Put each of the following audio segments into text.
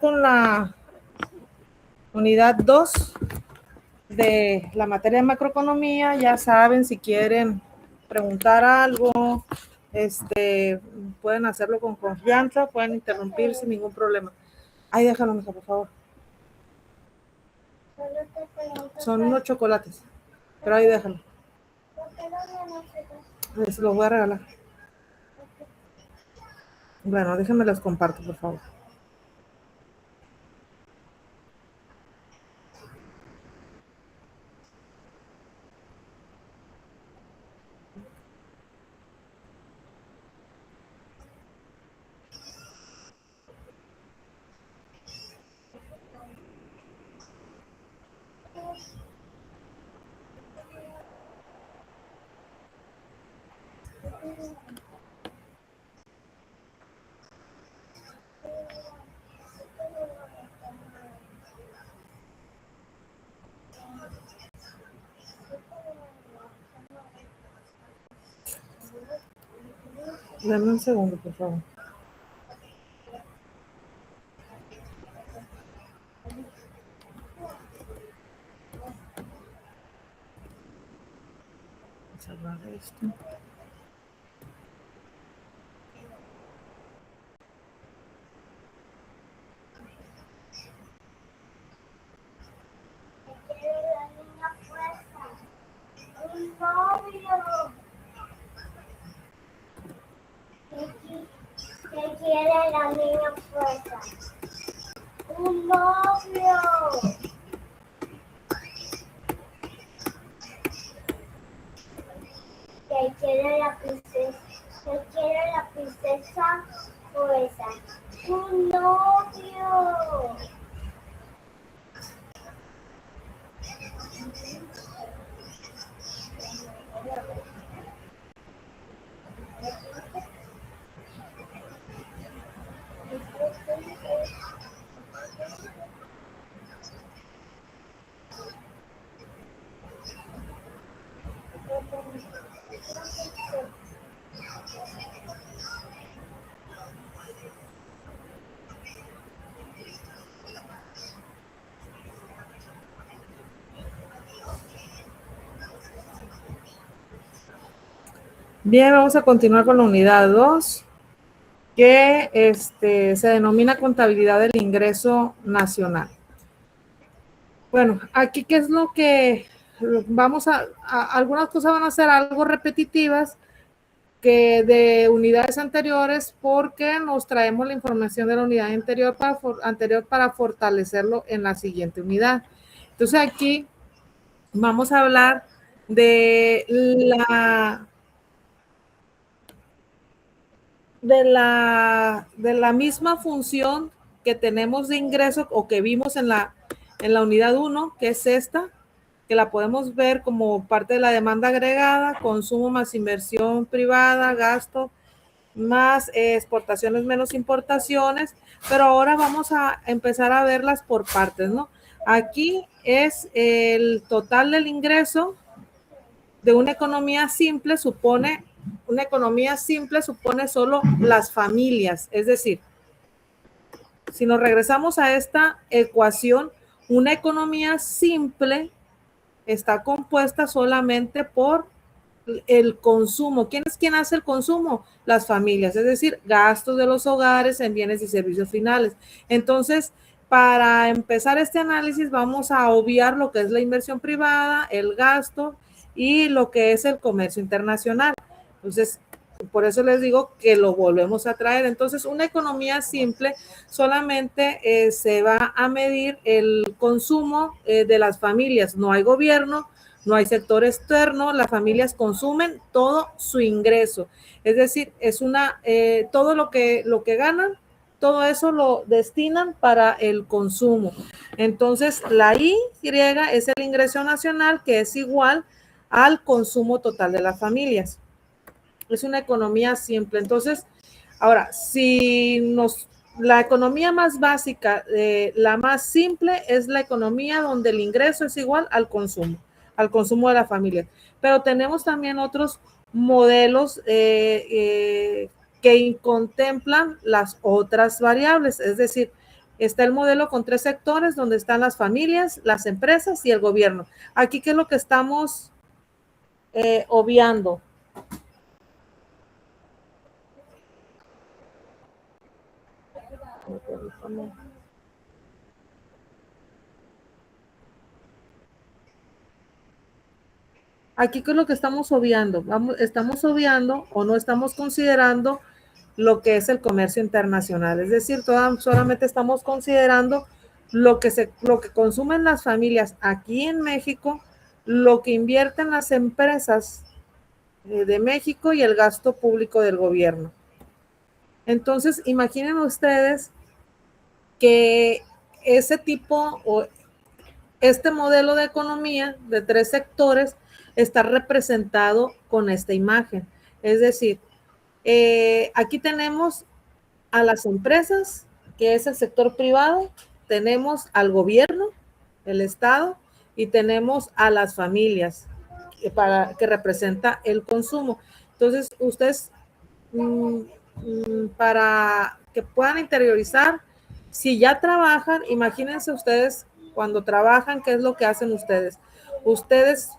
Con la unidad 2 de la materia de macroeconomía. Ya saben, si quieren preguntar algo, pueden hacerlo con confianza, pueden interrumpir sin ningún problema. Ahí déjalo, mija, por favor. Son unos chocolates, pero ahí déjalo. Les los voy a regalar. Bueno, déjenme los comparto, por favor. Dame un segundo, por favor. Cerrar esto. ¿Qué quiere la niña fuerza? Un novio. ¿Qué quiere la princesa? ¿Qué quiere la princesa fuerza? Un novio. Bien, vamos a continuar con la unidad 2, que se denomina contabilidad del ingreso nacional. Bueno, aquí qué es lo que vamos a algunas cosas van a ser algo repetitivas que de unidades anteriores, porque nos traemos la información de la unidad anterior para fortalecerlo en la siguiente unidad. Entonces aquí vamos a hablar de la misma función que tenemos de ingreso o que vimos en la unidad 1, que es esta, que la podemos ver como parte de la demanda agregada, consumo más inversión privada, gasto más exportaciones menos importaciones, pero ahora vamos a empezar a verlas por partes, ¿no? Aquí es el total del ingreso de una economía simple, supone solo las familias, es decir, si nos regresamos a esta ecuación, una economía simple está compuesta solamente por el consumo. ¿Quién es quien hace el consumo? Las familias, es decir, gastos de los hogares en bienes y servicios finales. Entonces, para empezar este análisis, vamos a obviar lo que es la inversión privada, el gasto y lo que es el comercio internacional. Entonces, por eso les digo que lo volvemos a traer. Entonces, una economía simple solamente se va a medir el consumo de las familias. No hay gobierno, no hay sector externo, las familias consumen todo su ingreso. Es decir, es todo lo que ganan, todo eso lo destinan para el consumo. Entonces, la Y es el ingreso nacional, que es igual al consumo total de las familias. Es una economía simple. Entonces, ahora, la economía más básica, la más simple, es la economía donde el ingreso es igual al consumo de la familia. Pero tenemos también otros modelos que contemplan las otras variables, es decir, Está el modelo con 3 sectores, donde están las familias, las empresas y el gobierno. Aquí, ¿qué es lo que estamos obviando? Aquí, ¿qué es lo que estamos obviando? Estamos obviando o no estamos considerando lo que es el comercio internacional. Es decir, solamente estamos considerando lo que consumen las familias aquí en México, lo que invierten las empresas de México y el gasto público del gobierno. Entonces, imaginen ustedes que ese tipo o este modelo de economía de 3 sectores está representado con esta imagen. Es decir, aquí tenemos a las empresas, que es el sector privado, tenemos al gobierno, el Estado, y tenemos a las familias, que representa el consumo. Entonces, ustedes, para que puedan interiorizar, si ya trabajan, imagínense ustedes cuando trabajan, ¿qué es lo que hacen ustedes? Ustedes,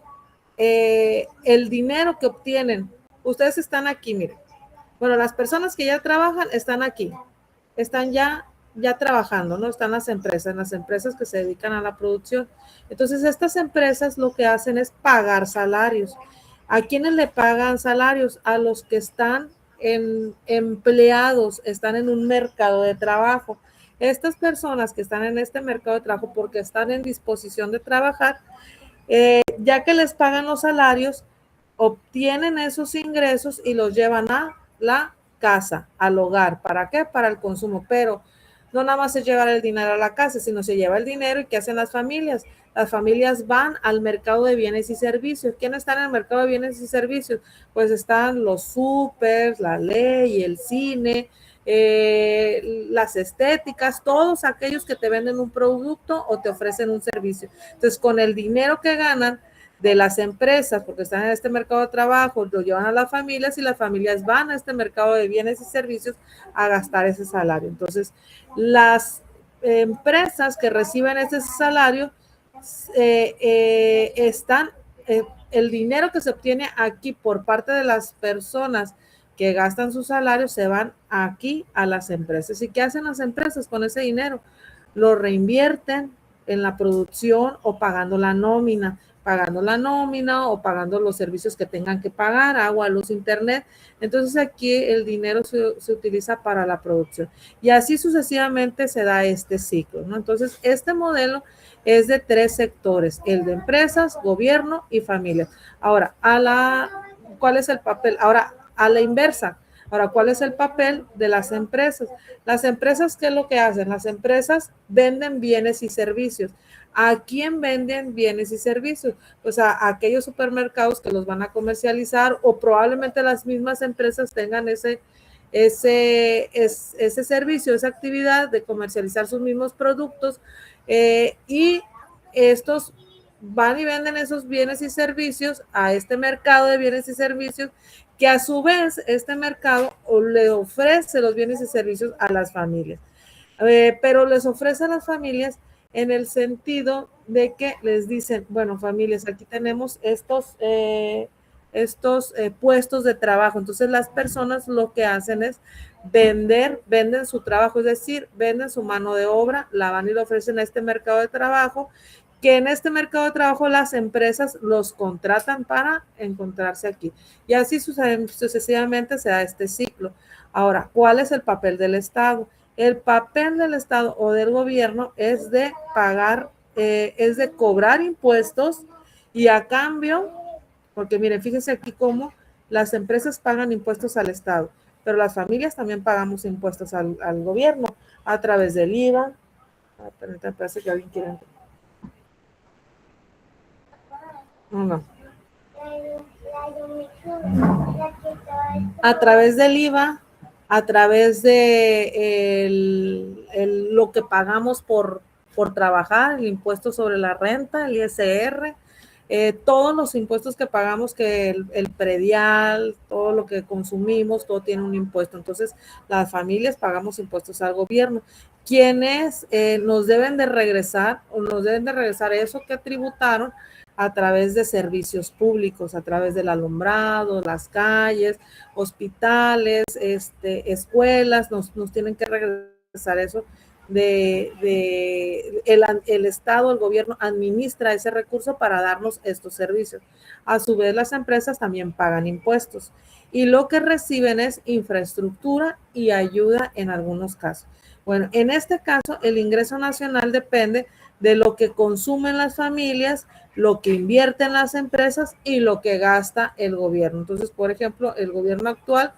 el dinero que obtienen, ustedes están aquí, miren. Bueno, las personas que ya trabajan están aquí, están ya trabajando, ¿no? Están las empresas que se dedican a la producción. Entonces, estas empresas lo que hacen es pagar salarios. ¿A quiénes le pagan salarios? A los que están empleados, están en un mercado de trabajo. Estas personas que están en este mercado de trabajo porque están en disposición de trabajar, ya que les pagan los salarios, obtienen esos ingresos y los llevan a la casa, al hogar. ¿Para qué? Para el consumo. Pero no nada más es llevar el dinero a la casa, sino se lleva el dinero. ¿Y qué hacen las familias? Las familias van al mercado de bienes y servicios. ¿Quiénes están en el mercado de bienes y servicios? Pues están los súper, la ley, el cine, las estéticas, todos aquellos que te venden un producto o te ofrecen un servicio. Entonces, con el dinero que ganan de las empresas, porque están en este mercado de trabajo, lo llevan a las familias y las familias van a este mercado de bienes y servicios a gastar ese salario. Entonces, las empresas que reciben ese salario están, el dinero que se obtiene aquí por parte de las personas que gastan su salario se van aquí a las empresas. ¿Y qué hacen las empresas con ese dinero? Lo reinvierten en la producción o pagando la nómina o pagando los servicios que tengan que pagar, agua, luz, internet. Entonces aquí el dinero se utiliza para la producción. Y así sucesivamente se da este ciclo, ¿no? Entonces este modelo es de 3 sectores, el de empresas, gobierno y familias. Ahora, ¿cuál es el papel? Ahora, a la inversa. Ahora, ¿cuál es el papel de las empresas? Las empresas, ¿qué es lo que hacen? Las empresas venden bienes y servicios. ¿A quién venden bienes y servicios? Pues a aquellos supermercados que los van a comercializar, o probablemente las mismas empresas tengan ese servicio, esa actividad de comercializar sus mismos productos, y estos van y venden esos bienes y servicios a este mercado de bienes y servicios, que a su vez este mercado le ofrece los bienes y servicios a las familias. Pero les ofrece a las familias en el sentido de que les dicen, bueno, familias, aquí tenemos estos puestos de trabajo. Entonces las personas lo que hacen es venden su trabajo, es decir, venden su mano de obra, la van y lo ofrecen a este mercado de trabajo, que en este mercado de trabajo las empresas los contratan para encontrarse aquí. Y así sucesivamente se da este ciclo. Ahora, ¿cuál es el papel del Estado? El papel del Estado o del gobierno es de pagar, es de cobrar impuestos, y a cambio, porque miren, fíjense aquí cómo las empresas pagan impuestos al Estado, pero las familias también pagamos impuestos al gobierno a través del IVA. Me parece que alguien quiere entender. No. A través del IVA, a través de lo que pagamos por trabajar, el impuesto sobre la renta, el ISR, todos los impuestos que pagamos, que el predial, todo lo que consumimos, todo tiene un impuesto. Entonces, las familias pagamos impuestos al gobierno. quienes nos deben de regresar eso que tributaron a través de servicios públicos, a través del alumbrado, las calles, hospitales, escuelas, nos tienen que regresar eso el Estado, el gobierno administra ese recurso para darnos estos servicios. A su vez, las empresas también pagan impuestos y lo que reciben es infraestructura y ayuda en algunos casos. Bueno, en este caso, el ingreso nacional depende de lo que consumen las familias, lo que invierten las empresas y lo que gasta el gobierno. Entonces, por ejemplo, el gobierno actual,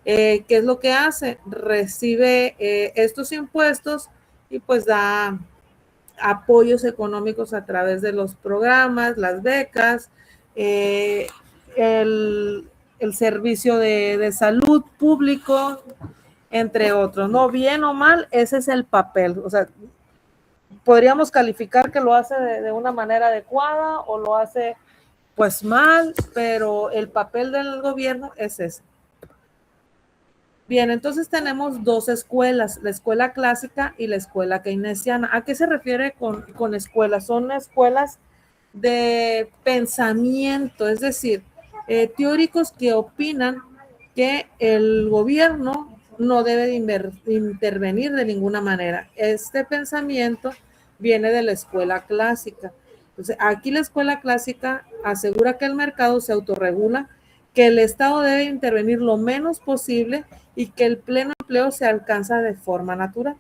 ¿qué es lo que hace? Recibe estos impuestos y pues da apoyos económicos a través de los programas, las becas, el servicio de salud público, entre otros, ¿no? Bien o mal, ese es el papel. O sea, podríamos calificar que lo hace de una manera adecuada o lo hace pues mal, pero el papel del gobierno es ese. Bien, entonces tenemos dos escuelas, la escuela clásica y la escuela keynesiana. ¿A qué se refiere con escuelas? Son escuelas de pensamiento, es decir, teóricos que opinan que el gobierno no debe de intervenir de ninguna manera. Este pensamiento viene de la escuela clásica. Entonces, aquí la escuela clásica asegura que el mercado se autorregula, que el Estado debe intervenir lo menos posible y que el pleno empleo se alcanza de forma natural.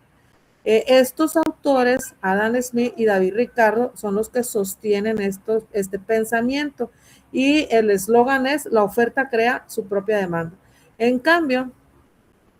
Estos autores, Adam Smith y David Ricardo, son los que sostienen este pensamiento y el eslogan es: la oferta crea su propia demanda. En cambio,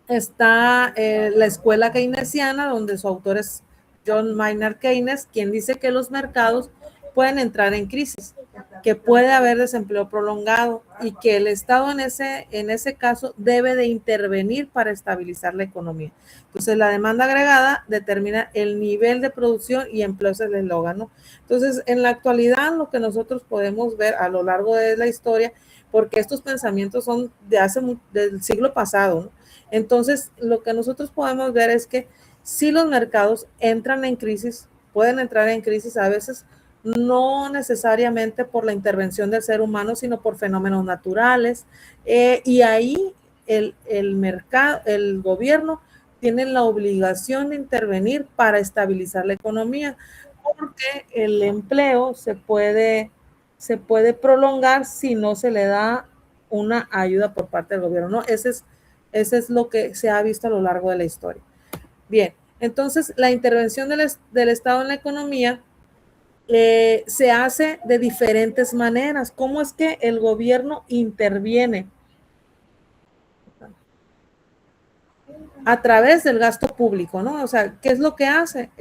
está la escuela keynesiana, donde su autor es John Maynard Keynes, quien dice que los mercados pueden entrar en crisis, que puede haber desempleo prolongado y que el Estado en ese caso debe de intervenir para estabilizar la economía. Entonces, la demanda agregada determina el nivel de producción y empleo, es el eslogan, ¿no? Entonces, en la actualidad, lo que nosotros podemos ver a lo largo de la historia, porque estos pensamientos son del siglo pasado, ¿no? Entonces, lo que nosotros podemos ver es que si los mercados entran en crisis, pueden entrar en crisis a veces no necesariamente por la intervención del ser humano, sino por fenómenos naturales. Y ahí el mercado, el gobierno tiene la obligación de intervenir para estabilizar la economía, porque el empleo se puede prolongar si no se le da una ayuda por parte del gobierno, ¿no? Ese es lo que se ha visto a lo largo de la historia. Bien, entonces la intervención del Estado en la economía se hace de diferentes maneras. ¿Cómo es que el gobierno interviene? A través del gasto público, ¿no? O sea, ¿qué es lo que hace?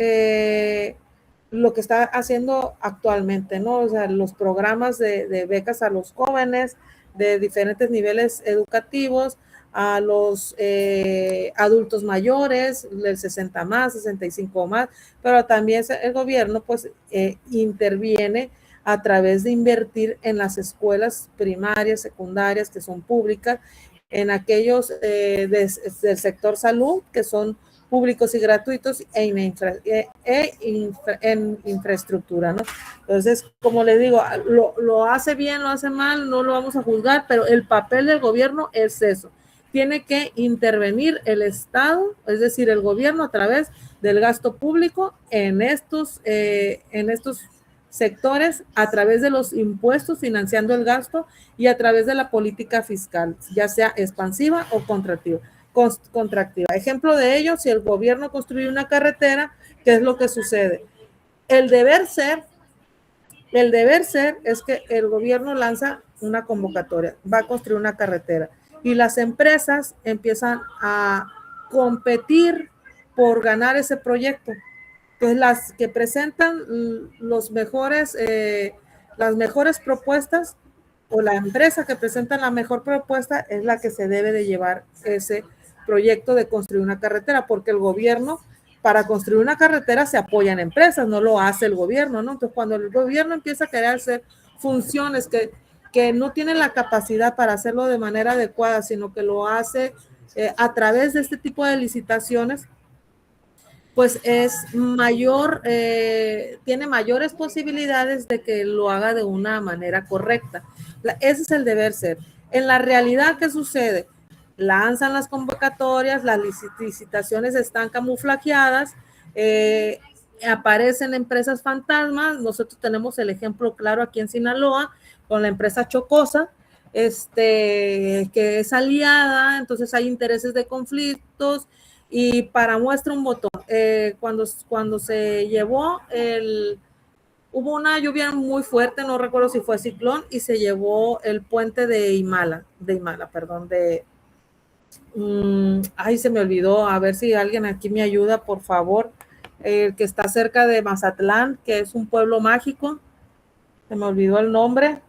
Lo que está haciendo actualmente, ¿no? O sea, los programas de becas a los jóvenes de diferentes niveles educativos, a los adultos mayores, del 60 más, 65 más, pero también el gobierno pues interviene a través de invertir en las escuelas primarias, secundarias, que son públicas, en aquellos del sector salud, que son públicos y gratuitos, en infraestructura, ¿no? Entonces, como le digo, lo hace bien, lo hace mal, no lo vamos a juzgar, pero el papel del gobierno es eso. Tiene que intervenir el Estado, es decir, el gobierno, a través del gasto público en estos sectores, a través de los impuestos financiando el gasto y a través de la política fiscal, ya sea expansiva o contractiva. Ejemplo de ello, si el gobierno construye una carretera, ¿qué es lo que sucede? El deber ser es que el gobierno lanza una convocatoria, va a construir una carretera y las empresas empiezan a competir por ganar ese proyecto. Entonces, las que presentan las mejores propuestas, o la empresa que presenta la mejor propuesta, es la que se debe de llevar ese proyecto de construir una carretera, porque el gobierno, para construir una carretera, se apoya en empresas, no lo hace el gobierno, ¿no? Entonces, cuando el gobierno empieza a querer hacer funciones que no tienen la capacidad para hacerlo de manera adecuada, sino que lo hace a través de este tipo de licitaciones, pues es mayor, tiene mayores posibilidades de que lo haga de una manera correcta. Ese es el deber ser. En la realidad, ¿qué sucede? Lanzan las convocatorias, las licitaciones están camuflajeadas, aparecen empresas fantasmas. Nosotros tenemos el ejemplo claro aquí en Sinaloa con la empresa Chocosa, que es aliada, entonces hay intereses de conflictos. Y para muestra un botón, cuando se llevó hubo una lluvia muy fuerte, no recuerdo si fue ciclón, y se llevó el puente de Imala, perdón, ay, se me olvidó, a ver si alguien aquí me ayuda, por favor, el que está cerca de Mazatlán, que es un pueblo mágico, se me olvidó el nombre.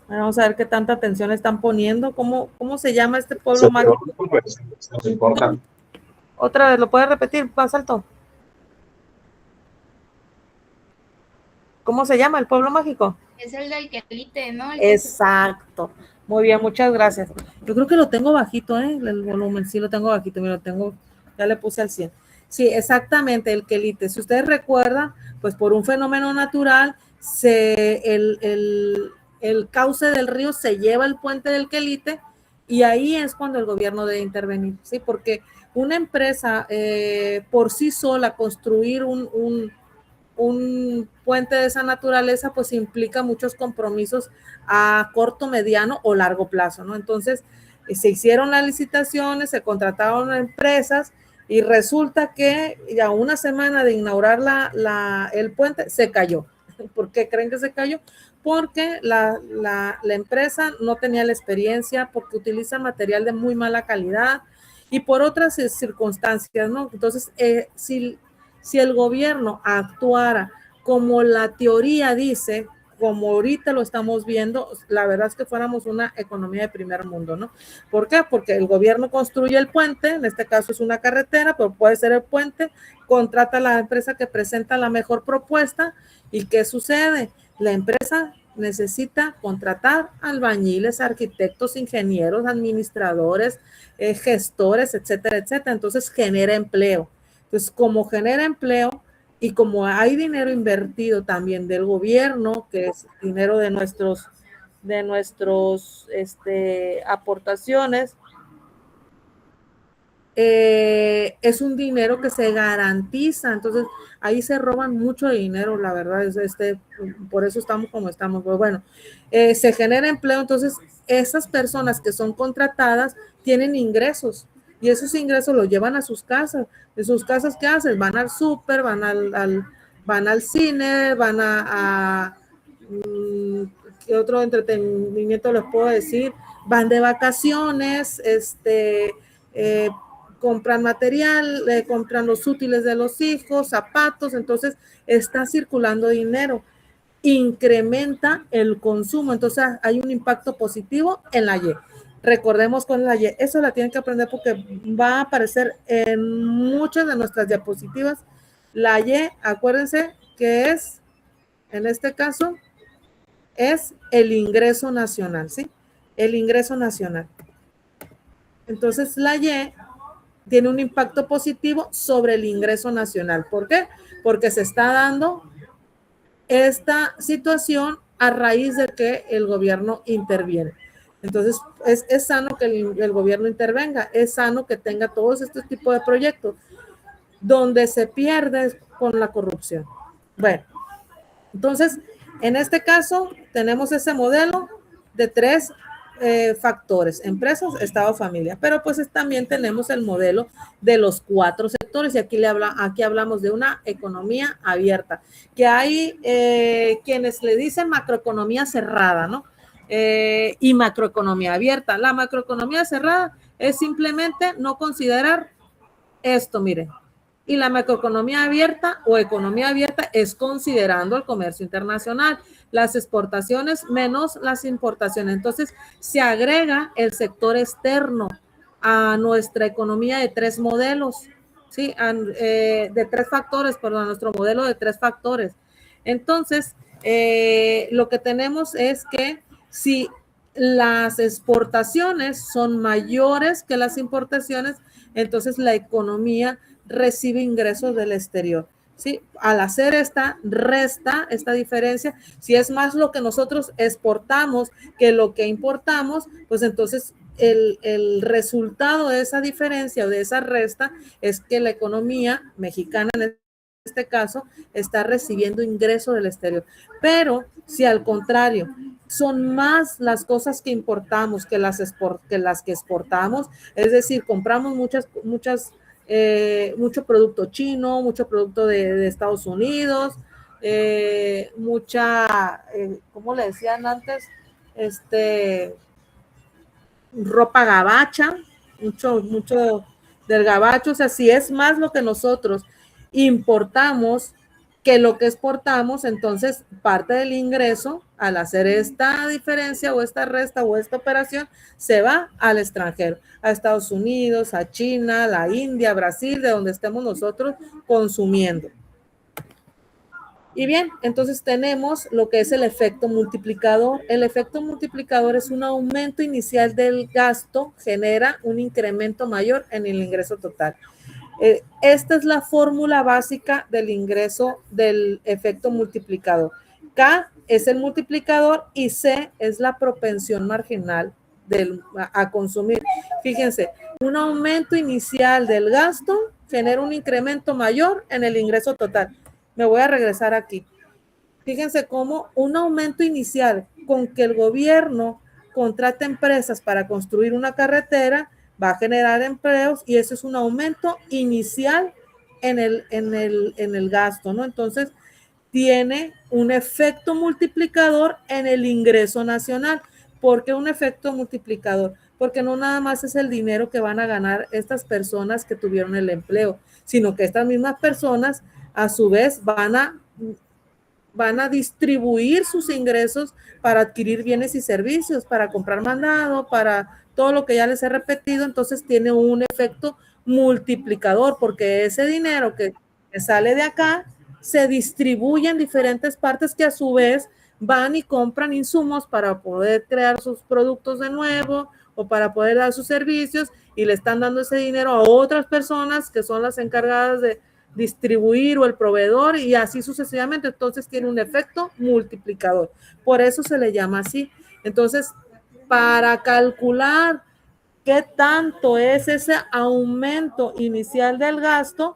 Vamos a ver qué tanta atención están poniendo. ¿Cómo se llama este pueblo mágico? No importa. Otra vez, ¿lo puedes repetir? Más alto. ¿Cómo se llama el pueblo mágico? Es el del Quelite, ¿no? Exacto. Muy bien, muchas gracias. Yo creo que lo tengo bajito, el volumen, sí lo tengo bajito, mira, lo tengo, ya le puse al 100. Sí, exactamente, el Quelite. Si ustedes recuerdan, pues por un fenómeno natural, el cauce del río se lleva el puente del Quelite y ahí es cuando el gobierno debe intervenir, ¿sí? Porque una empresa por sí sola construir un puente de esa naturaleza, pues implica muchos compromisos a corto, mediano o largo plazo, ¿no? Entonces, se hicieron las licitaciones, se contrataron empresas y resulta que ya una semana de inaugurar el puente se cayó. ¿Por qué creen que se cayó? Porque la empresa no tenía la experiencia, porque utiliza material de muy mala calidad y por otras circunstancias, ¿no? Entonces, si el gobierno actuara como la teoría dice, como ahorita lo estamos viendo, la verdad es que fuéramos una economía de primer mundo, ¿no? ¿Por qué? Porque el gobierno construye el puente, en este caso es una carretera, pero puede ser el puente, contrata a la empresa que presenta la mejor propuesta, ¿y qué sucede? La empresa necesita contratar albañiles, arquitectos, ingenieros, administradores, gestores, etcétera, etcétera. Entonces genera empleo. Entonces, como genera empleo y como hay dinero invertido también del gobierno, que es dinero de nuestros aportaciones, es un dinero que se garantiza. Entonces ahí se roban mucho dinero, la verdad, por eso estamos como estamos. Pero bueno, se genera empleo, entonces esas personas que son contratadas tienen ingresos y esos ingresos los llevan a sus casas. De sus casas, ¿qué hacen? Van al súper, van al cine, van ¿qué otro entretenimiento les puedo decir? Van de vacaciones, compran material, compran los útiles de los hijos, zapatos, entonces está circulando dinero, incrementa el consumo, entonces hay un impacto positivo en la Y. Recordemos con la Y, eso la tienen que aprender porque va a aparecer en muchas de nuestras diapositivas. La Y, acuérdense que es, en este caso, es el ingreso nacional, ¿sí? El ingreso nacional. Entonces la Y tiene un impacto positivo sobre el ingreso nacional. ¿Por qué? Porque se está dando esta situación a raíz de que el gobierno interviene. Entonces, es sano que el gobierno intervenga, es sano que tenga todos estos tipos de proyectos donde se pierde con la corrupción. Bueno, entonces, en este caso, tenemos ese modelo de 3 factores: empresas, Estado, familia. Pero pues también tenemos el modelo de los 4 sectores y aquí hablamos de una economía abierta, que hay quienes le dicen macroeconomía cerrada, ¿no? Y macroeconomía abierta. La macroeconomía cerrada es simplemente no considerar esto, miren. Y la macroeconomía abierta o economía abierta es considerando el comercio internacional, las exportaciones menos las importaciones. Entonces, se agrega el sector externo a nuestra economía de 3 modelos, ¿sí? De 3 factores, perdón, nuestro modelo de 3 factores. Entonces, lo que tenemos es que si las exportaciones son mayores que las importaciones, entonces la economía recibe ingresos del exterior. ¿Sí? Al hacer esta diferencia, si es más lo que nosotros exportamos que lo que importamos, pues entonces el resultado de esa diferencia o de esa resta es que la economía mexicana en este caso está recibiendo ingreso del exterior. Pero si al contrario son más las cosas que importamos que las que exportamos, es decir, compramos mucho producto chino, mucho producto de Estados Unidos, ¿cómo le decían antes? Ropa gabacha, mucho del gabacho, o sea, si es más lo que nosotros importamos que lo que exportamos, entonces parte del ingreso al hacer esta diferencia o esta resta o esta operación se va al extranjero, a Estados Unidos, a China, a la India, a Brasil, de donde estemos nosotros consumiendo. Y bien, entonces tenemos lo que es el efecto multiplicador. El efecto multiplicador es un aumento inicial del gasto, genera un incremento mayor en el ingreso total. Esta es la fórmula básica del ingreso del efecto multiplicador. K es el multiplicador y C es la propensión marginal a consumir. Fíjense, un aumento inicial del gasto genera un incremento mayor en el ingreso total. Me voy a regresar aquí. Fíjense cómo un aumento inicial con que el gobierno contrata empresas para construir una carretera va a generar empleos y eso es un aumento inicial en el gasto, ¿no? Entonces, tiene un efecto multiplicador en el ingreso nacional. ¿Por qué un efecto multiplicador? Porque no nada más es el dinero que van a ganar estas personas que tuvieron el empleo, sino que estas mismas personas a su vez van a distribuir sus ingresos para adquirir bienes y servicios, para comprar mandado, para todo lo que ya les he repetido. Entonces tiene un efecto multiplicador porque ese dinero que sale de acá se distribuye en diferentes partes que a su vez van y compran insumos para poder crear sus productos de nuevo o para poder dar sus servicios y le están dando ese dinero a otras personas que son las encargadas de distribuir o el proveedor y así sucesivamente. Entonces tiene un efecto multiplicador. Por eso se le llama así. Entonces, para calcular qué tanto es ese aumento inicial del gasto,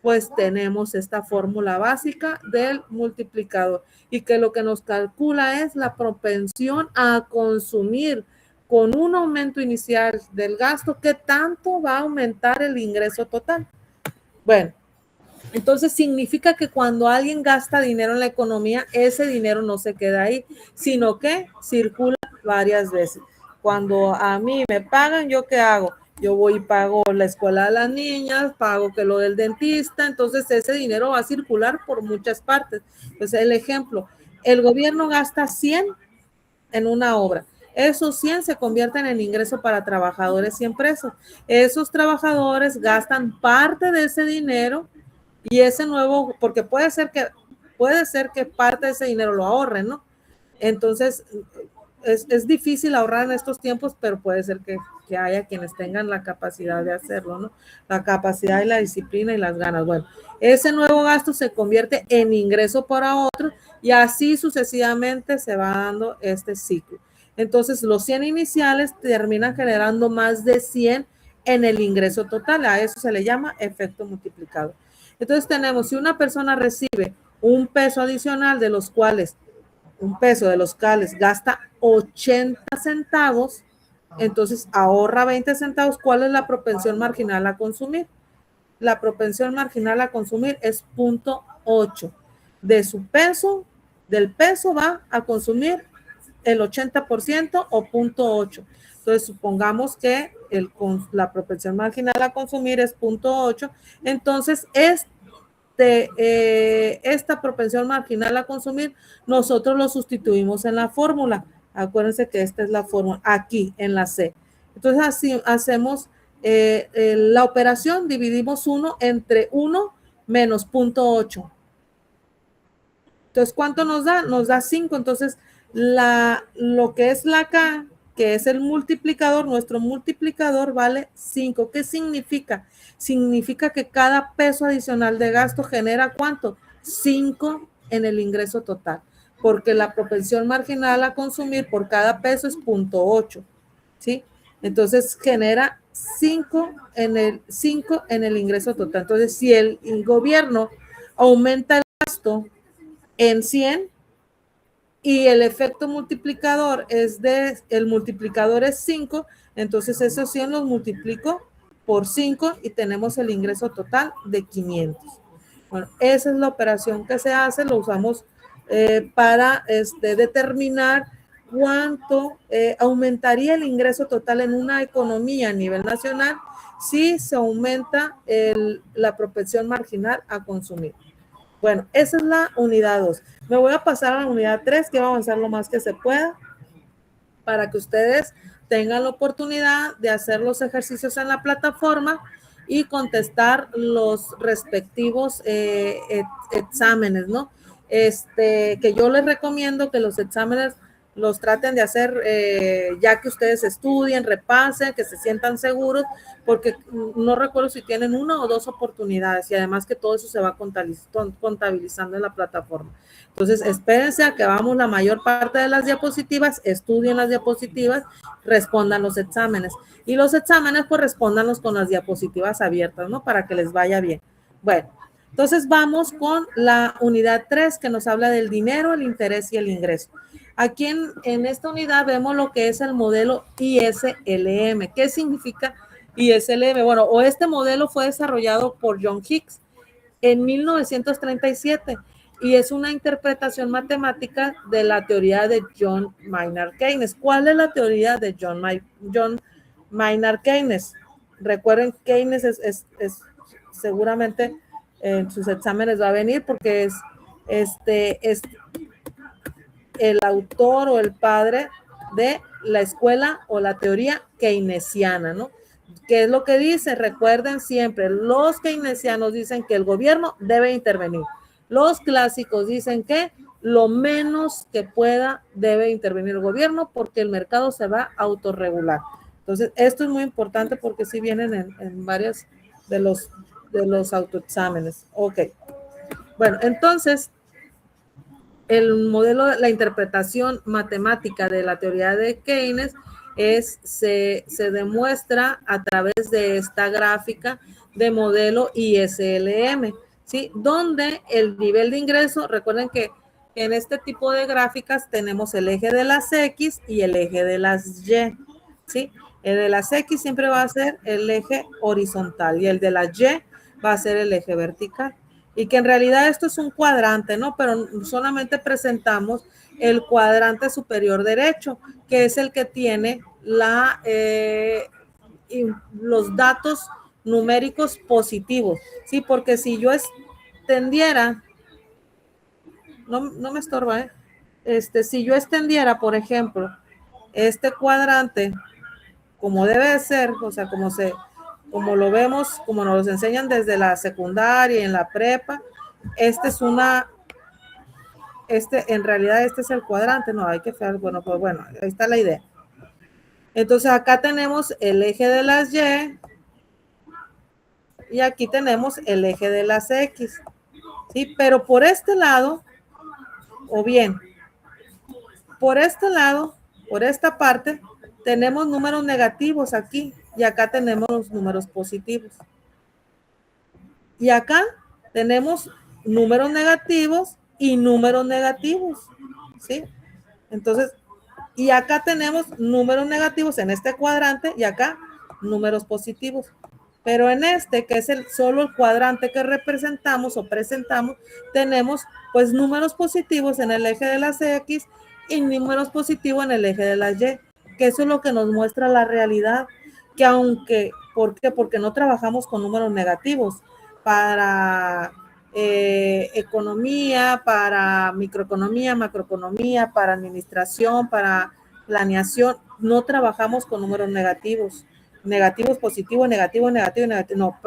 pues tenemos esta fórmula básica del multiplicador y que lo que nos calcula es la propensión a consumir con un aumento inicial del gasto, qué tanto va a aumentar el ingreso total. Bueno, entonces significa que cuando alguien gasta dinero en la economía, ese dinero no se queda ahí, sino que circula varias veces. Cuando a mí me pagan, ¿yo qué hago? Yo voy y pago la escuela de las niñas, pago que lo del dentista, entonces ese dinero va a circular por muchas partes. Pues el ejemplo, el gobierno gasta 100 en una obra. Esos 100 se convierten en ingreso para trabajadores y empresas. Esos trabajadores gastan parte de ese dinero y ese nuevo, porque puede ser que parte de ese dinero lo ahorren, ¿no? Entonces, es difícil ahorrar en estos tiempos, pero puede ser que haya quienes tengan la capacidad de hacerlo, ¿no? La capacidad y la disciplina y las ganas. Bueno, ese nuevo gasto se convierte en ingreso para otros y así sucesivamente se va dando este ciclo. Entonces, los 100 iniciales terminan generando más de 100 en el ingreso total. A eso se le llama efecto multiplicador. Entonces tenemos, si una persona recibe un peso adicional de los cuales gasta 80 centavos, entonces ahorra 20 centavos. ¿Cuál es la propensión marginal a consumir? La propensión marginal a consumir es 0.8. De su peso, del peso va a consumir el 80% o 0.8. Entonces supongamos que la propensión marginal a consumir es 0.8. Entonces esta propensión marginal a consumir, nosotros lo sustituimos en la fórmula. Acuérdense que esta es la fórmula, aquí en la C. Entonces así hacemos la operación, dividimos 1 entre 1 menos 0.8. Entonces, ¿cuánto nos da? Nos da 5. Entonces, lo que es la K, que es el multiplicador, nuestro multiplicador vale 5. ¿Qué significa? Significa que cada peso adicional de gasto genera ¿cuánto? 5 en el ingreso total, porque la propensión marginal a consumir por cada peso es 0.8, ¿sí? Entonces genera 5 en el ingreso total. Entonces, si el gobierno aumenta el gasto en 100 y el efecto multiplicador el multiplicador es 5, entonces esos 100 los multiplico por 5 y tenemos el ingreso total de 500. Bueno, esa es la operación que se hace, lo usamos para determinar cuánto aumentaría el ingreso total en una economía a nivel nacional si se aumenta la propensión marginal a consumir. Bueno, esa es la unidad 2. Me voy a pasar a la unidad 3, que va a avanzar lo más que se pueda para que ustedes tengan la oportunidad de hacer los ejercicios en la plataforma y contestar los respectivos exámenes, ¿no? Que yo les recomiendo que los exámenes los traten de hacer ya que ustedes estudien, repasen, que se sientan seguros, porque no recuerdo si tienen 1 o 2 oportunidades y además que todo eso se va contabilizando en la plataforma. Entonces, espérense a que vamos la mayor parte de las diapositivas, estudien las diapositivas, respondan los exámenes. Y los exámenes, pues, respóndanlos con las diapositivas abiertas, ¿no? Para que les vaya bien. Bueno, entonces vamos con la unidad 3, que nos habla del dinero, el interés y el ingreso. Aquí en esta unidad vemos lo que es el modelo ISLM. ¿Qué significa ISLM? Bueno, este modelo fue desarrollado por John Hicks en 1937 y es una interpretación matemática de la teoría de John Maynard Keynes. ¿Cuál es la teoría de John Maynard Keynes? Recuerden, Keynes es seguramente en sus exámenes va a venir porque es el autor o el padre de la escuela o la teoría keynesiana, ¿no? ¿Qué es lo que dice? Recuerden siempre, los keynesianos dicen que el gobierno debe intervenir. Los clásicos dicen que lo menos que pueda debe intervenir el gobierno porque el mercado se va a autorregular. Entonces, esto es muy importante porque sí vienen en varios de los autoexámenes. Ok. Bueno, entonces, el modelo, la interpretación matemática de la teoría de Keynes se demuestra a través de esta gráfica de modelo ISLM, ¿sí? Donde el nivel de ingreso, recuerden que en este tipo de gráficas tenemos el eje de las X y el eje de las Y, ¿sí? El de las X siempre va a ser el eje horizontal y el de las Y va a ser el eje vertical. Y que en realidad esto es un cuadrante, ¿no? Pero solamente presentamos el cuadrante superior derecho, que es el que tiene los datos numéricos positivos, ¿sí? Porque si yo extendiera, no me estorba, si yo extendiera, por ejemplo, este cuadrante, como debe de ser, o sea, como lo vemos, como nos lo enseñan desde la secundaria y en la prepa, en realidad este es el cuadrante, no, hay que hacer, bueno, pues bueno, ahí está la idea. Entonces acá tenemos el eje de las Y aquí tenemos el eje de las X, ¿sí? Pero por este lado, o bien, por este lado, por esta parte, tenemos números negativos aquí y acá tenemos los números positivos. Y acá tenemos números negativos y números negativos, ¿sí? Entonces, y acá tenemos números negativos en este cuadrante y acá números positivos. Pero en este, que es solo el cuadrante que representamos o presentamos, tenemos pues números positivos en el eje de las X y números positivos en el eje de las Y, que eso es lo que nos muestra la realidad, que aunque, ¿por qué? Porque no trabajamos con números negativos para economía, para microeconomía, macroeconomía, para administración, para planeación, no trabajamos con números negativos. Negativos, positivo, negativo, negativo, negativo. No,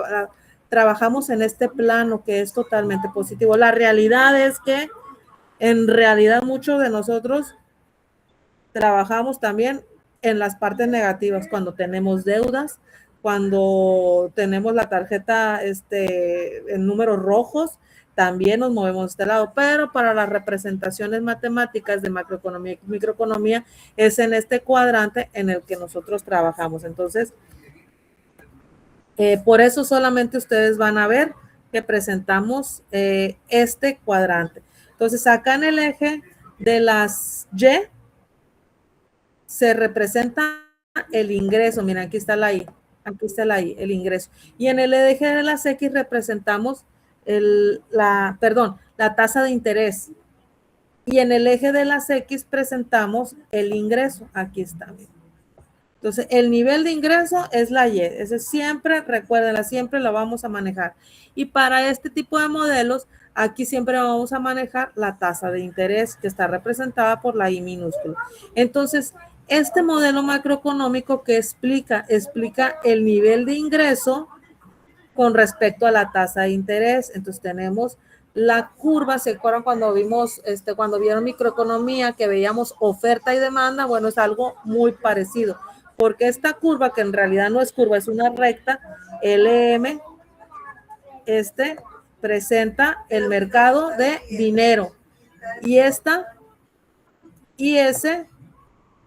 trabajamos en este plano que es totalmente positivo. La realidad es que en realidad muchos de nosotros trabajamos también en las partes negativas, cuando tenemos deudas, cuando tenemos la tarjeta en números rojos, también nos movemos de este lado, pero para las representaciones matemáticas de macroeconomía y microeconomía es en este cuadrante en el que nosotros trabajamos. Entonces, por eso solamente ustedes van a ver que presentamos este cuadrante. Entonces, acá en el eje de las Y se representa el ingreso. Mira, aquí está la Y. Aquí está la Y, el ingreso. Y en el eje de las X representamos la tasa de interés. Y en el eje de las X presentamos el ingreso. Aquí está. Entonces, el nivel de ingreso es la Y. Ese siempre, recuérdenla, siempre la vamos a manejar. Y para este tipo de modelos, aquí siempre vamos a manejar la tasa de interés que está representada por la I minúscula. Entonces, este modelo macroeconómico que explica el nivel de ingreso con respecto a la tasa de interés. Entonces, tenemos la curva. ¿Se acuerdan cuando vimos, cuando vieron microeconomía, que veíamos oferta y demanda? Bueno, es algo muy parecido, porque esta curva, que en realidad no es curva, es una recta, LM, presenta el mercado de dinero, y esta IS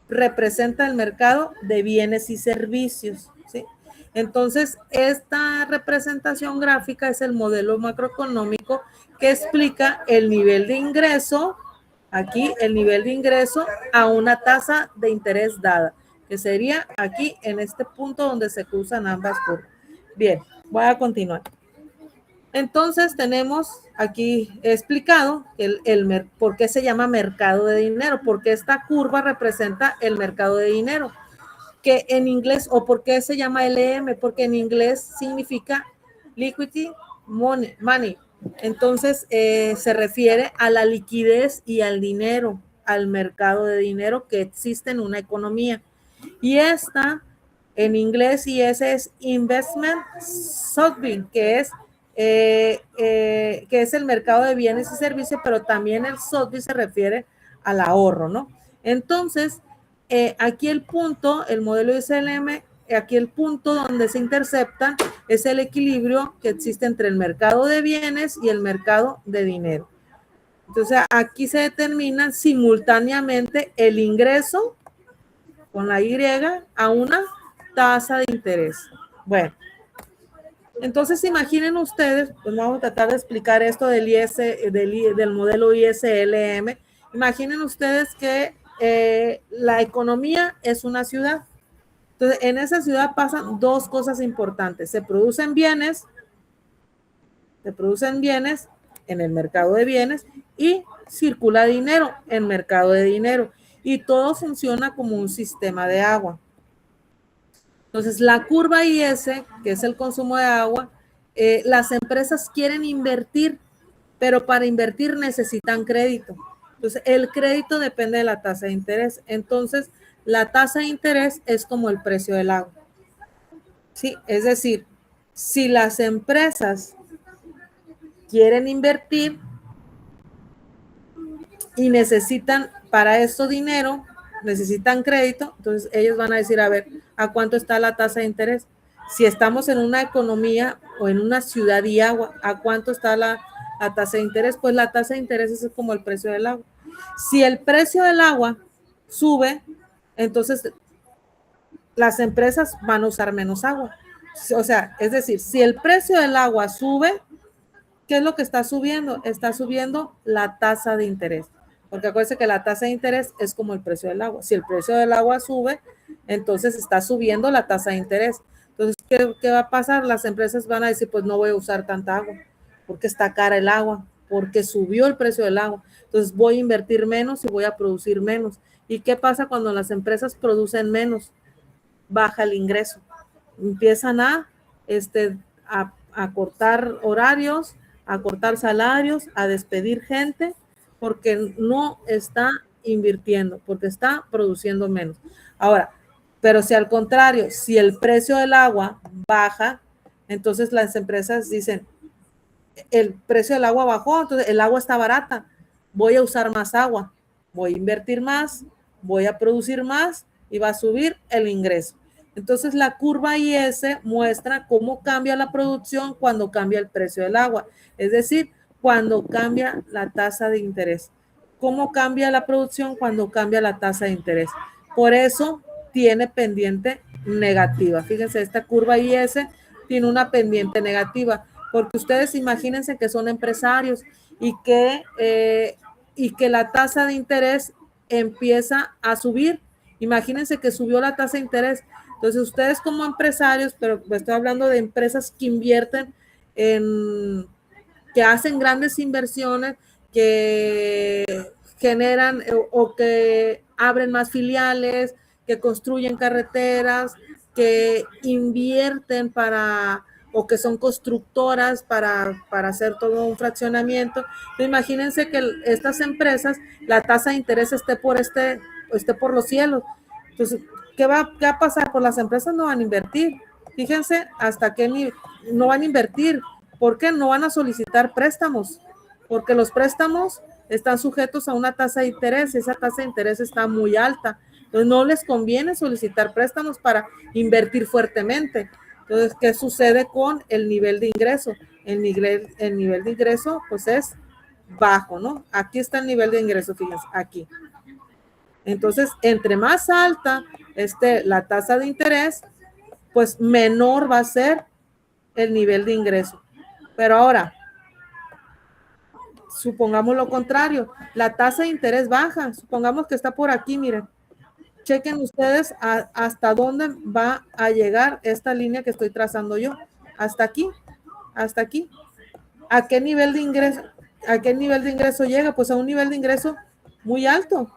representa el mercado de bienes y servicios, ¿sí? Entonces, esta representación gráfica es el modelo macroeconómico que explica el nivel de ingreso, aquí el nivel de ingreso a una tasa de interés dada, que sería aquí en este punto donde se cruzan ambas curvas. Bien, voy a continuar. Entonces tenemos aquí explicado por qué se llama mercado de dinero, porque esta curva representa el mercado de dinero, que en inglés, o por qué se llama LM, porque en inglés significa liquidity money. Entonces se refiere a la liquidez y al dinero, al mercado de dinero que existe en una economía. Y esta en inglés, y ese es investment sovereign, que es el mercado de bienes y servicios, pero también el sovereign se refiere al ahorro, ¿no? Entonces, aquí el punto, el modelo ISLM, aquí el punto donde se interceptan es el equilibrio que existe entre el mercado de bienes y el mercado de dinero. Entonces, aquí se determina simultáneamente el ingreso con la Y a una tasa de interés. Bueno, entonces imaginen ustedes, pues vamos a tratar de explicar esto del modelo ISLM. Imaginen ustedes que la economía es una ciudad. Entonces, en esa ciudad pasan dos cosas importantes. Se producen bienes en el mercado de bienes, y circula dinero en el mercado de dinero. Y todo funciona como un sistema de agua. Entonces, la curva IS, que es el consumo de agua, las empresas quieren invertir, pero para invertir necesitan crédito. Entonces, el crédito depende de la tasa de interés. Entonces, la tasa de interés es como el precio del agua. Sí, es decir, si las empresas quieren invertir y necesitan para esto dinero, necesitan crédito, entonces ellos van a decir, a ver, ¿a cuánto está la tasa de interés? Si estamos en una economía o en una ciudad y agua, ¿a cuánto está la tasa de interés? Pues la tasa de interés es como el precio del agua. Si el precio del agua sube, entonces las empresas van a usar menos agua. O sea, es decir, si el precio del agua sube, ¿qué es lo que está subiendo? Está subiendo la tasa de interés. Porque acuérdense que la tasa de interés es como el precio del agua. Si el precio del agua sube, entonces está subiendo la tasa de interés. Entonces, ¿qué va a pasar? Las empresas van a decir, pues no voy a usar tanta agua, porque está cara el agua, porque subió el precio del agua. Entonces voy a invertir menos y voy a producir menos. ¿Y qué pasa cuando las empresas producen menos? Baja el ingreso. Empiezan a cortar horarios, a cortar salarios, a despedir gente, porque no está invirtiendo, porque está produciendo menos. Ahora, pero si al contrario, si el precio del agua baja, entonces las empresas dicen, el precio del agua bajó, entonces el agua está barata, voy a usar más agua, voy a invertir más, voy a producir más, y va a subir el ingreso. Entonces la curva IS muestra cómo cambia la producción cuando cambia el precio del agua, es decir, cuando cambia la tasa de interés. ¿Cómo cambia la producción cuando cambia la tasa de interés? Por eso tiene pendiente negativa. Fíjense, esta curva IS tiene una pendiente negativa, porque ustedes imagínense que son empresarios y que la tasa de interés empieza a subir. Imagínense que subió la tasa de interés. Entonces, ustedes como empresarios, pero estoy hablando de empresas que invierten que hacen grandes inversiones, que generan o que abren más filiales, que construyen carreteras, que invierten o que son constructoras para hacer todo un fraccionamiento. Entonces, imagínense que estas empresas, la tasa de interés esté por los cielos. Entonces, ¿qué va a pasar? Pues las empresas no van a invertir. Fíjense hasta qué no van a invertir. ¿Por qué? No van a solicitar préstamos, porque los préstamos están sujetos a una tasa de interés, esa tasa de interés está muy alta, entonces no les conviene solicitar préstamos para invertir fuertemente. Entonces, ¿qué sucede con el nivel de ingreso? El nivel de ingreso, pues es bajo, ¿no? Aquí está el nivel de ingreso, fíjense, aquí. Entonces, entre más alta esté la tasa de interés, pues menor va a ser el nivel de ingreso. Pero ahora, supongamos lo contrario, la tasa de interés baja, supongamos que está por aquí, miren, chequen ustedes hasta dónde va a llegar esta línea que estoy trazando yo, hasta aquí, ¿a qué nivel de ingreso llega? Pues a un nivel de ingreso muy alto,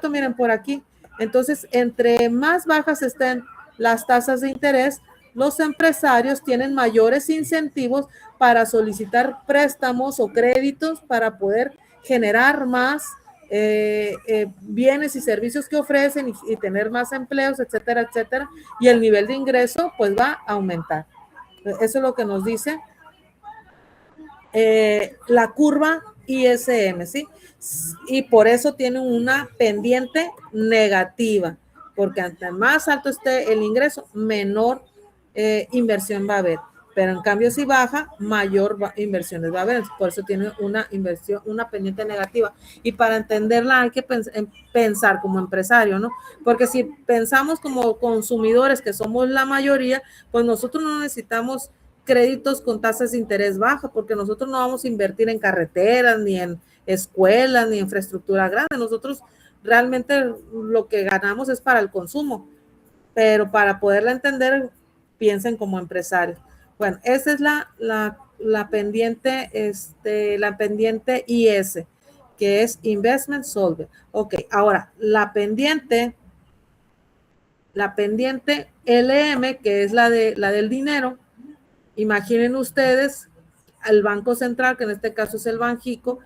miren por aquí. Entonces, entre más bajas estén las tasas de interés, los empresarios tienen mayores incentivos para solicitar préstamos o créditos para poder generar más bienes y servicios que ofrecen y tener más empleos, etcétera, etcétera. Y el nivel de ingreso pues va a aumentar. Eso es lo que nos dice la curva ISM, ¿sí? Y por eso tiene una pendiente negativa, porque ante más alto esté el ingreso, menor inversión va a haber. Pero en cambio, si baja, mayor inversiones va a haber. Por eso tiene una pendiente negativa. Y para entenderla hay que pensar como empresario, ¿no? Porque si pensamos como consumidores, que somos la mayoría, pues nosotros no necesitamos créditos con tasas de interés bajas, porque nosotros no vamos a invertir en carreteras, ni en escuelas, ni en infraestructura grande. Nosotros realmente lo que ganamos es para el consumo, pero para poderla entender, piensen como empresarios. Bueno, esa es la pendiente, la pendiente IS, que es Investment Solvent. Ok, ahora la pendiente LM, que es la del dinero. Imaginen ustedes al Banco Central, que en este caso es el Banjico,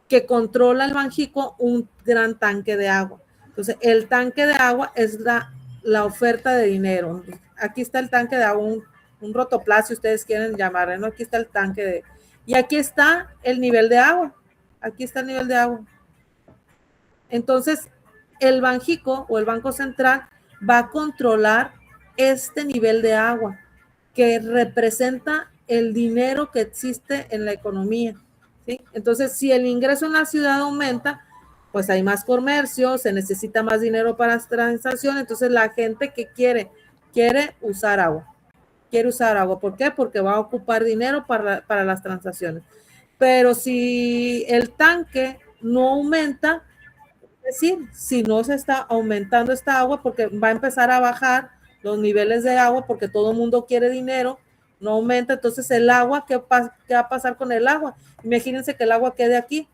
que controla el Banjico un gran tanque de agua. Entonces, el tanque de agua es la oferta de dinero. Aquí está el tanque de agua, un rotoplas, si ustedes quieren llamarle, ¿no? Aquí está el tanque y aquí está el nivel de agua. Aquí está el nivel de agua. Entonces, el Banjico o el Banco Central va a controlar este nivel de agua, que representa el dinero que existe en la economía, ¿sí? Entonces, si el ingreso en la ciudad aumenta, pues hay más comercio, se necesita más dinero para las transacciones, entonces la gente que quiere usar agua. ¿Por qué? Porque va a ocupar dinero para las transacciones. Pero si el tanque no aumenta, es decir, si no se está aumentando esta agua, porque va a empezar a bajar los niveles de agua, porque todo el mundo quiere dinero, no aumenta, entonces el agua, ¿qué va a pasar con el agua? Imagínense que el agua quede aquí,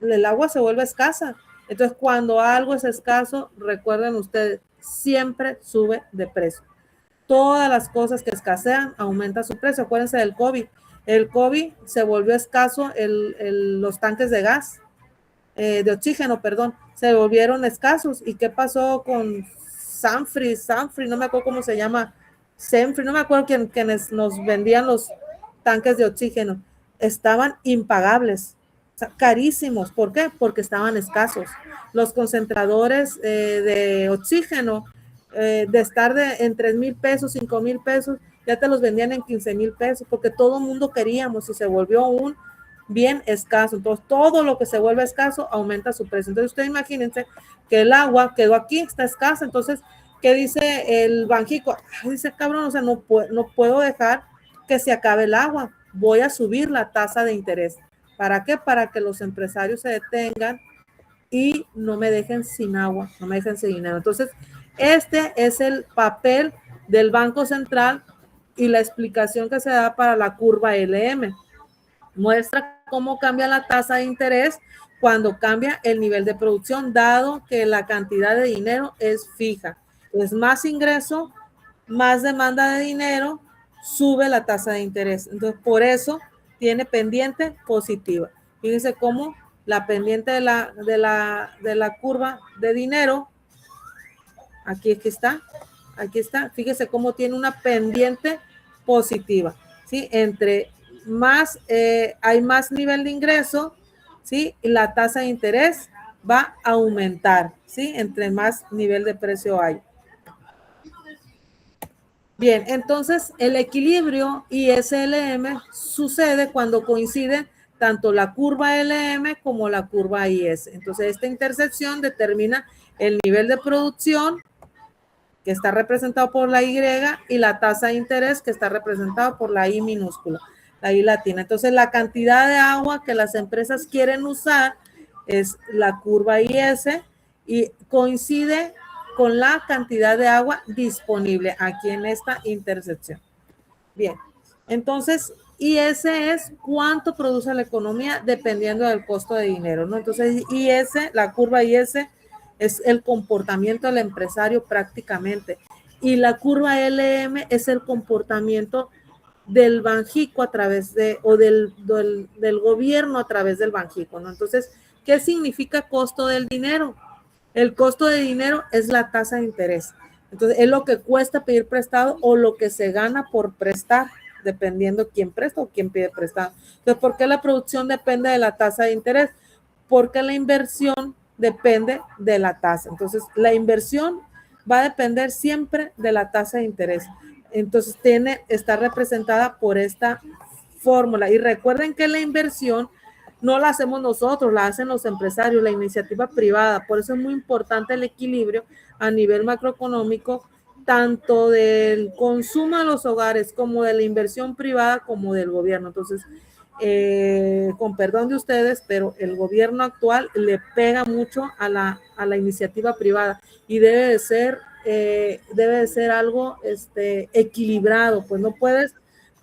el agua se vuelve escasa. Entonces, cuando algo es escaso, recuerden ustedes, siempre sube de precio. Todas las cosas que escasean, aumenta su precio. Acuérdense del COVID. El COVID se volvió escaso, los tanques de gas, de oxígeno, perdón, se volvieron escasos. ¿Y qué pasó con Sanfri, no me acuerdo cómo se llama, Senfri, no me acuerdo quienes nos vendían los tanques de oxígeno? Estaban impagables. carísimos. ¿Por qué? Porque estaban escasos. Los concentradores de oxígeno, de estar en 3,000 pesos, 5,000 pesos, ya te los vendían en 15,000 pesos, porque todo el mundo queríamos y se volvió un bien escaso. Entonces, todo lo que se vuelve escaso aumenta su precio. Entonces, ustedes imagínense que el agua quedó aquí, está escasa. Entonces, ¿qué dice el Banjico? Dice, cabrón, o sea, no puedo dejar que se acabe el agua. Voy a subir la tasa de interés. ¿Para qué? Para que los empresarios se detengan y no me dejen sin agua, no me dejen sin dinero. Entonces, este es el papel del Banco Central y la explicación que se da para la curva LM. Muestra cómo cambia la tasa de interés cuando cambia el nivel de producción, dado que la cantidad de dinero es fija. Es más ingreso, más demanda de dinero, sube la tasa de interés. Entonces, por eso tiene pendiente positiva. Fíjense cómo la pendiente de la curva de dinero, aquí está, fíjese cómo tiene una pendiente positiva, ¿sí? Entre más, hay más nivel de ingreso, ¿sí? Y la tasa de interés va a aumentar, ¿sí? Entre más nivel de precio hay. Bien, entonces el equilibrio ISLM sucede cuando coinciden tanto la curva LM como la curva IS. Entonces esta intersección determina el nivel de producción, que está representado por la Y, y la tasa de interés, que está representado por la I minúscula, la I latina. Entonces la cantidad de agua que las empresas quieren usar es la curva IS y coincide con la cantidad de agua disponible aquí en esta intersección. Bien, entonces IS es cuánto produce la economía dependiendo del costo de dinero, ¿no? Entonces IS, la curva IS es el comportamiento del empresario prácticamente, y la curva LM es el comportamiento del Banjico a través de, o del gobierno a través del Banjico, ¿no? Entonces, ¿qué significa costo del dinero? El costo de dinero es la tasa de interés. Entonces, es lo que cuesta pedir prestado o lo que se gana por prestar, dependiendo quién presta o quién pide prestado. Entonces, ¿por qué la producción depende de la tasa de interés? Porque la inversión depende de la tasa. Entonces, la inversión va a depender siempre de la tasa de interés. Entonces, está representada por esta fórmula. Y recuerden que la inversión no la hacemos nosotros, la hacen los empresarios, la iniciativa privada. Por eso es muy importante el equilibrio a nivel macroeconómico, tanto del consumo de los hogares como de la inversión privada como del gobierno. Entonces, con perdón de ustedes, pero el gobierno actual le pega mucho a la iniciativa privada y debe de ser algo equilibrado. Pues no puedes,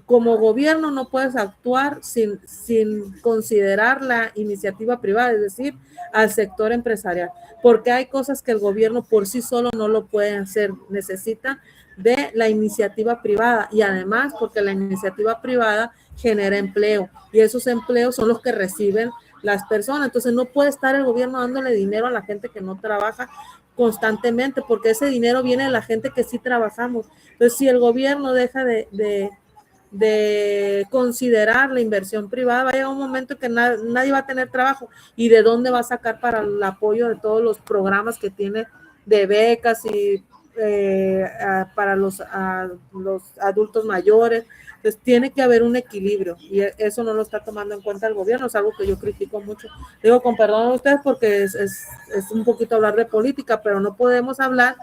como gobierno no puedes actuar sin considerar la iniciativa privada, es decir, al sector empresarial, porque hay cosas que el gobierno por sí solo no lo puede hacer, necesita de la iniciativa privada, y además porque la iniciativa privada genera empleo y esos empleos son los que reciben las personas. Entonces no puede estar el gobierno dándole dinero a la gente que no trabaja constantemente, porque ese dinero viene de la gente que sí trabajamos. Entonces, si el gobierno deja de considerar la inversión privada, va a llegar un momento que nadie va a tener trabajo. ¿Y de dónde va a sacar para el apoyo de todos los programas que tiene de becas y para los adultos mayores? Entonces tiene que haber un equilibrio y eso no lo está tomando en cuenta el gobierno. Es algo que yo critico mucho. Digo con perdón a ustedes porque es un poquito hablar de política, pero no podemos hablar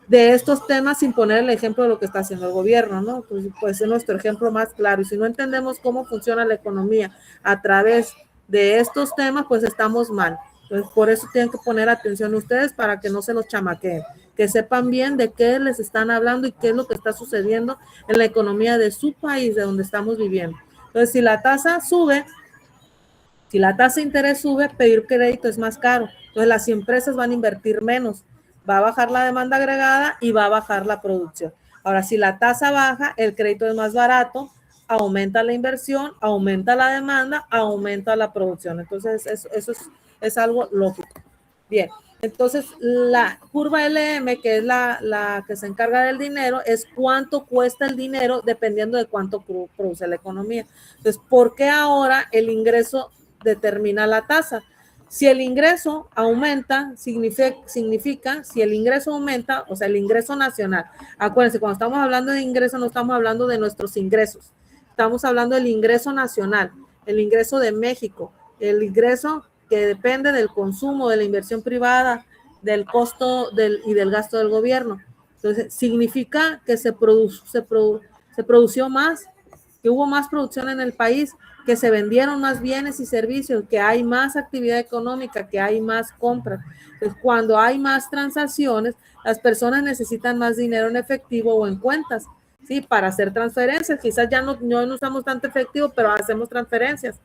de estos temas sin poner el ejemplo de lo que está haciendo el gobierno, ¿no? Pues es nuestro ejemplo más claro. Y si no entendemos cómo funciona la economía a través de estos temas, pues estamos mal. Entonces, por eso tienen que poner atención ustedes para que no se los chamaqueen, que sepan bien de qué les están hablando y qué es lo que está sucediendo en la economía de su país, de donde estamos viviendo. Entonces, si la tasa sube, si la tasa de interés sube, pedir crédito es más caro. Entonces, las empresas van a invertir menos, va a bajar la demanda agregada y va a bajar la producción. Ahora, si la tasa baja, el crédito es más barato, aumenta la inversión, aumenta la demanda, aumenta la producción. Entonces, eso es algo lógico. Bien, entonces la curva LM, que es la que se encarga del dinero, es cuánto cuesta el dinero dependiendo de cuánto produce la economía. Entonces, ¿por qué ahora el ingreso determina la tasa. Si el ingreso aumenta, significa si el ingreso aumenta, o sea, el ingreso nacional. Acuérdense, cuando estamos hablando de ingreso, no estamos hablando de nuestros ingresos. Estamos hablando del ingreso nacional, el ingreso de México, el ingreso que depende del consumo, de la inversión privada, del costo y del gasto del gobierno. Entonces, significa que se produció más, que hubo más producción en el país, que se vendieron más bienes y servicios, que hay más actividad económica, que hay más compras. Entonces, cuando hay más transacciones, las personas necesitan más dinero en efectivo o en cuentas, ¿sí? Para hacer transferencias. Quizás ya no usamos tanto efectivo, pero hacemos transferencias.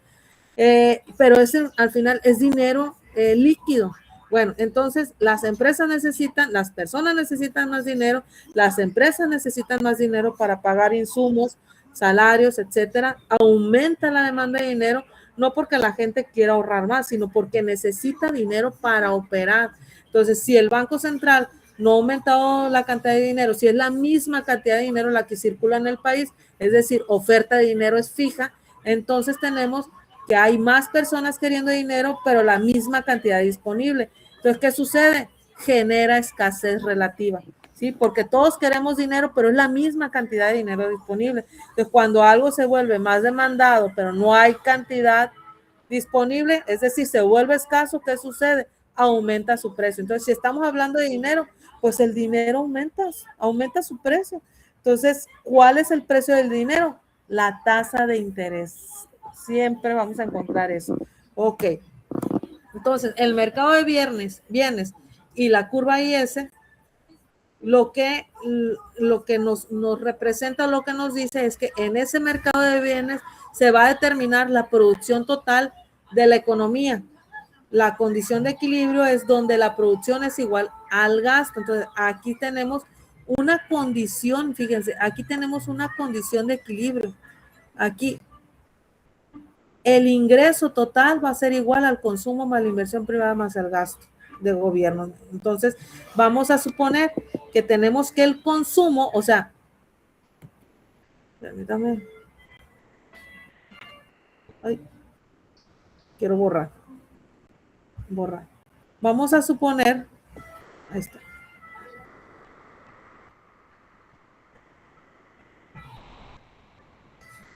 Pero ese al final es dinero líquido. Bueno, entonces las empresas necesitan, las personas necesitan más dinero, las empresas necesitan más dinero para pagar insumos, salarios, etcétera. Aumenta la demanda de dinero, no porque la gente quiera ahorrar más, sino porque necesita dinero para operar. Entonces, si el Banco Central no ha aumentado la cantidad de dinero, si es la misma cantidad de dinero la que circula en el país, es decir, oferta de dinero es fija, entonces tenemos que hay más personas queriendo dinero, pero la misma cantidad disponible. Entonces, ¿qué sucede? Genera escasez relativa, ¿sí? Porque todos queremos dinero, pero es la misma cantidad de dinero disponible. Entonces, cuando algo se vuelve más demandado, pero no hay cantidad disponible, es decir, se vuelve escaso, ¿qué sucede? Aumenta su precio. Entonces, si estamos hablando de dinero, pues el dinero aumenta su precio. Entonces, ¿cuál es el precio del dinero? La tasa de interés. Siempre vamos a encontrar eso. Ok. Entonces, el mercado de bienes y la curva IS, lo que nos representa, lo que nos dice es que en ese mercado de bienes se va a determinar la producción total de la economía. La condición de equilibrio es donde la producción es igual al gasto. Entonces, aquí tenemos una condición, fíjense, aquí tenemos una condición de equilibrio. Aquí el ingreso total va a ser igual al consumo más la inversión privada más el gasto del gobierno. Entonces, vamos a suponer que tenemos que el consumo, o sea, permítame. Ay, quiero borrar. Vamos a suponer, ahí está.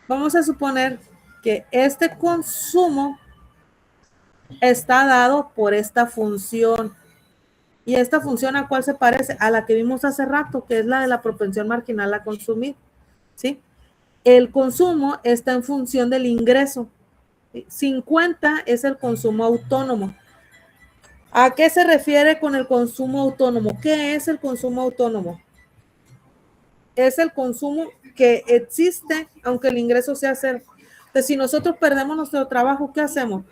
Vamos a suponer que este consumo está dado por esta función. ¿Y esta función a cuál se parece? A la que vimos hace rato, que es la de la propensión marginal a consumir, ¿sí? El consumo está en función del ingreso. 50 es el consumo autónomo. ¿A qué se refiere con el consumo autónomo? ¿Qué es el consumo autónomo? Es el consumo que existe aunque el ingreso sea cero. Entonces, si nosotros perdemos nuestro trabajo, ¿qué hacemos?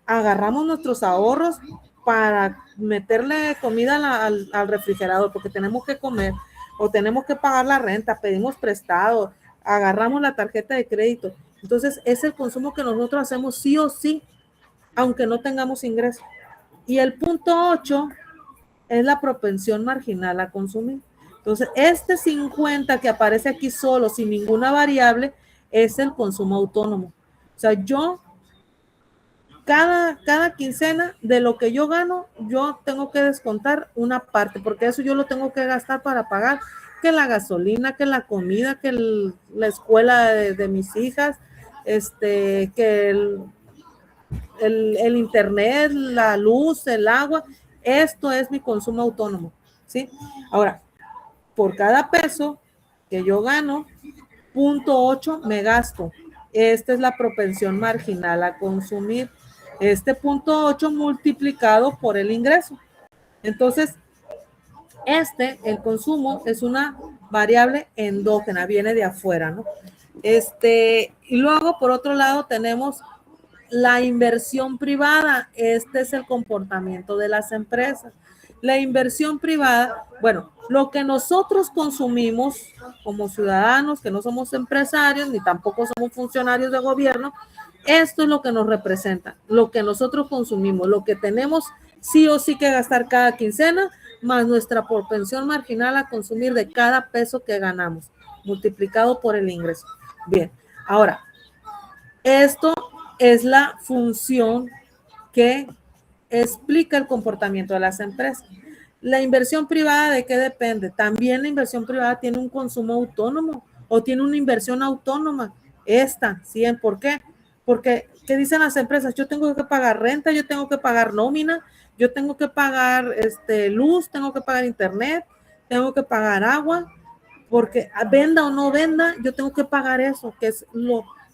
Agarramos nuestros ahorros para meterle comida al refrigerador porque tenemos que comer o tenemos que pagar la renta, pedimos prestado, agarramos la tarjeta de crédito. Entonces, es el consumo que nosotros hacemos sí o sí, aunque no tengamos ingreso. Y el punto 8 es la propensión marginal a consumir. Entonces, este 50 que aparece aquí solo, sin ninguna variable, es el consumo autónomo. O sea, yo, cada quincena de lo que yo gano, yo tengo que descontar una parte, porque eso yo lo tengo que gastar para pagar que la gasolina, que la comida, que la escuela de mis hijas, que el internet, la luz, el agua. Esto es mi consumo autónomo, ¿sí? Ahora, por cada peso que yo gano, 0.8 me gasto. Esta es la propensión marginal a consumir. Este 0.8 multiplicado por el ingreso. Entonces, el consumo es una variable endógena, viene de afuera, ¿no? Y luego, por otro lado, tenemos la inversión privada. Este es el comportamiento de las empresas. La inversión privada, bueno, lo que nosotros consumimos como ciudadanos, que no somos empresarios, ni tampoco somos funcionarios de gobierno, esto es lo que nos representa, lo que nosotros consumimos, lo que tenemos sí o sí que gastar cada quincena, más nuestra propensión marginal a consumir de cada peso que ganamos, multiplicado por el ingreso. Bien, ahora, esto es la función que explica el comportamiento de las empresas. La inversión privada, ¿de qué depende? También la inversión privada tiene un consumo autónomo o tiene una inversión autónoma. Esta, ¿sí? ¿Por qué? Porque, ¿qué dicen las empresas? Yo tengo que pagar renta, yo tengo que pagar nómina, yo tengo que pagar luz, tengo que pagar internet, tengo que pagar agua, porque venda o no venda, yo tengo que pagar eso, que es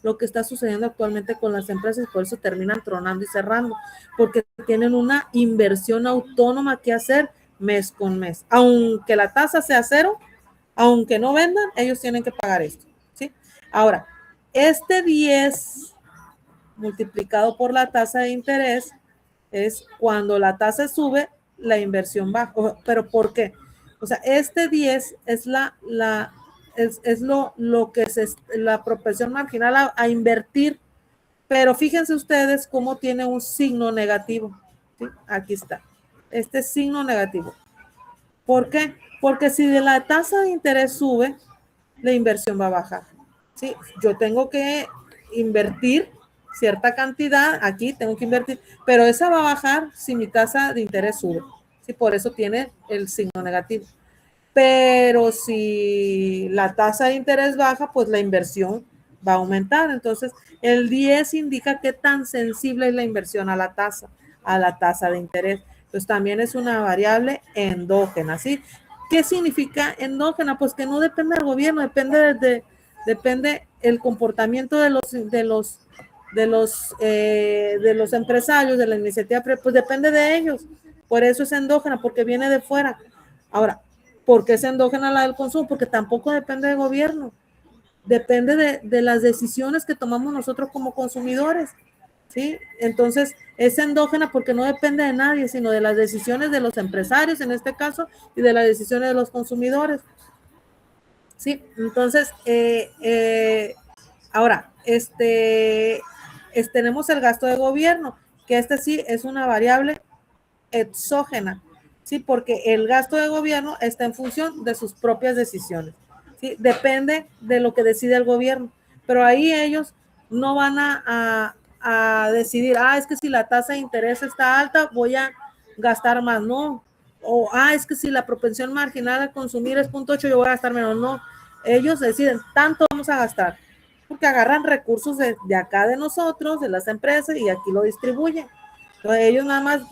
lo que está sucediendo actualmente con las empresas, por eso terminan tronando y cerrando, porque tienen una inversión autónoma que hacer mes con mes. Aunque la tasa sea cero, aunque no vendan, ellos tienen que pagar esto, ¿sí? Ahora, este 10 multiplicado por la tasa de interés es cuando la tasa sube, la inversión baja. ¿Pero por qué? O sea, este 10 es lo que es la propensión marginal a invertir, pero fíjense ustedes cómo tiene un signo negativo. ¿Sí? Aquí está. Este signo negativo. ¿Por qué? Porque si de la tasa de interés sube, la inversión va a bajar. ¿Sí? Yo tengo que invertir cierta cantidad, aquí tengo que invertir, pero esa va a bajar si mi tasa de interés sube. ¿Sí? Por eso tiene el signo negativo. Pero si la tasa de interés baja, pues la inversión va a aumentar. Entonces, el 10 indica qué tan sensible es la inversión a la tasa de interés. Entonces, también es una variable endógena, ¿sí? ¿Qué significa endógena? Pues que no depende del gobierno, depende el comportamiento de los empresarios, de la iniciativa, pues depende de ellos. Por eso es endógena, porque viene de fuera. Ahora, ¿por qué es endógena la del consumo? Porque tampoco depende del gobierno, depende de las decisiones que tomamos nosotros como consumidores, ¿sí? Entonces, es endógena porque no depende de nadie, sino de las decisiones de los empresarios, en este caso, y de las decisiones de los consumidores, ¿sí? Entonces, ahora, tenemos el gasto de gobierno, que sí es una variable exógena, ¿sí? Porque el gasto de gobierno está en función de sus propias decisiones, ¿sí? Depende de lo que decide el gobierno, pero ahí ellos no van a decidir, es que si la tasa de interés está alta, voy a gastar más, no. O, es que si la propensión marginal a consumir es 0.8, yo voy a gastar menos, no. Ellos deciden, tanto vamos a gastar, porque agarran recursos de acá de nosotros, de las empresas, y aquí lo distribuyen. Entonces, ellos nada más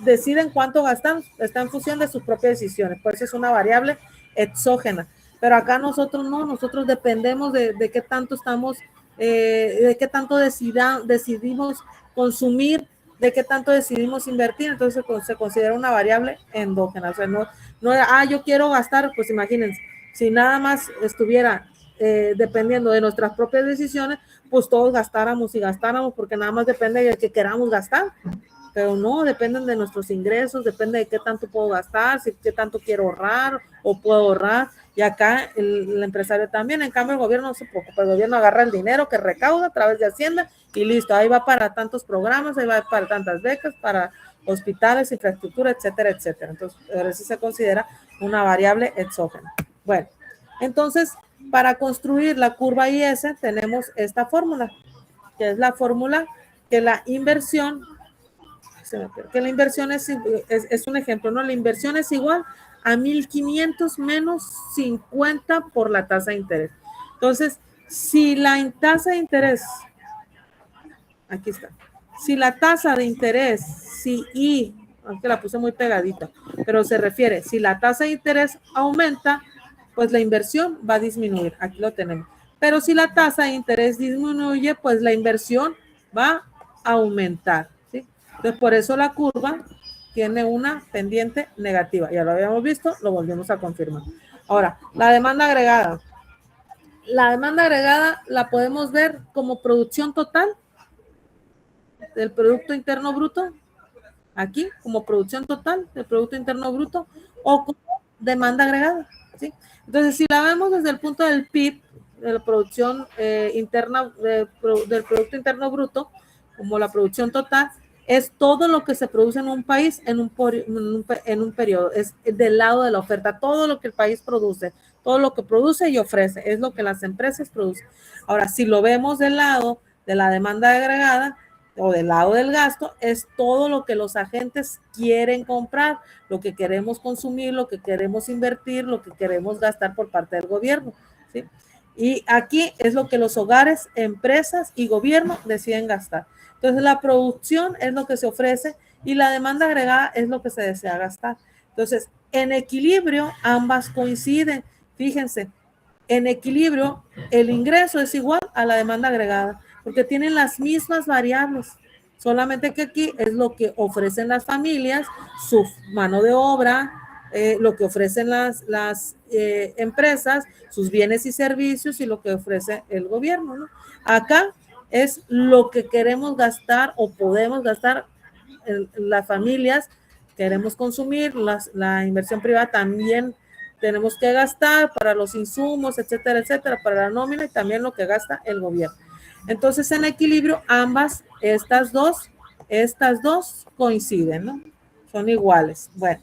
deciden cuánto gastan, está en función de sus propias decisiones, por eso es una variable exógena, pero acá nosotros no, nosotros dependemos de qué tanto estamos, de qué tanto decidimos consumir, de qué tanto decidimos invertir, entonces se considera una variable endógena, o sea, no yo quiero gastar, pues imagínense, si nada más estuviera dependiendo de nuestras propias decisiones, pues todos gastáramos y gastáramos, porque nada más depende de que queramos gastar, pero no, dependen de nuestros ingresos, depende de qué tanto puedo gastar, si qué tanto quiero ahorrar o puedo ahorrar, y acá el empresario también. En cambio el gobierno no se preocupa, el gobierno agarra el dinero que recauda a través de Hacienda y listo, ahí va para tantos programas, ahí va para tantas becas, para hospitales, infraestructura, etcétera, etcétera. Entonces, ahora sí se considera una variable exógena. Bueno, entonces, para construir la curva IS tenemos esta fórmula, que es la fórmula que la inversión es un ejemplo, ¿no? La inversión es igual a 1,500 menos 50 por la tasa de interés. Entonces, si la tasa de interés, aquí está, si la tasa de interés, aunque la puse muy pegadita, pero se refiere, si la tasa de interés aumenta, pues la inversión va a disminuir, aquí lo tenemos. Pero si la tasa de interés disminuye, pues la inversión va a aumentar. Entonces, por eso la curva tiene una pendiente negativa. Ya lo habíamos visto, lo volvemos a confirmar. Ahora, la demanda agregada. La demanda agregada la podemos ver como producción total del Producto Interno Bruto, aquí, como producción total del Producto Interno Bruto, o como demanda agregada, ¿sí? Entonces, si la vemos desde el punto del PIB, de la producción interna, del Producto Interno Bruto, como la producción total, es todo lo que se produce en un país en un periodo, es del lado de la oferta, todo lo que el país produce, todo lo que produce y ofrece, es lo que las empresas producen. Ahora, si lo vemos del lado de la demanda agregada o del lado del gasto es todo lo que los agentes quieren comprar, lo que queremos consumir, lo que queremos invertir, lo que queremos gastar por parte del gobierno, ¿sí? Y aquí es lo que los hogares, empresas y gobierno deciden gastar. Entonces la producción es lo que se ofrece y la demanda agregada es lo que se desea gastar. Entonces, en equilibrio ambas coinciden. Fíjense, en equilibrio el ingreso es igual a la demanda agregada porque tienen las mismas variables, solamente que aquí es lo que ofrecen las familias, su mano de obra, lo que ofrecen las empresas, sus bienes y servicios y lo que ofrece el gobierno, ¿no? Acá es lo que queremos gastar o podemos gastar las familias, queremos consumir, la inversión privada también tenemos que gastar para los insumos, etcétera, etcétera, para la nómina y también lo que gasta el gobierno. Entonces, en equilibrio, estas dos coinciden, ¿no? Son iguales. Bueno,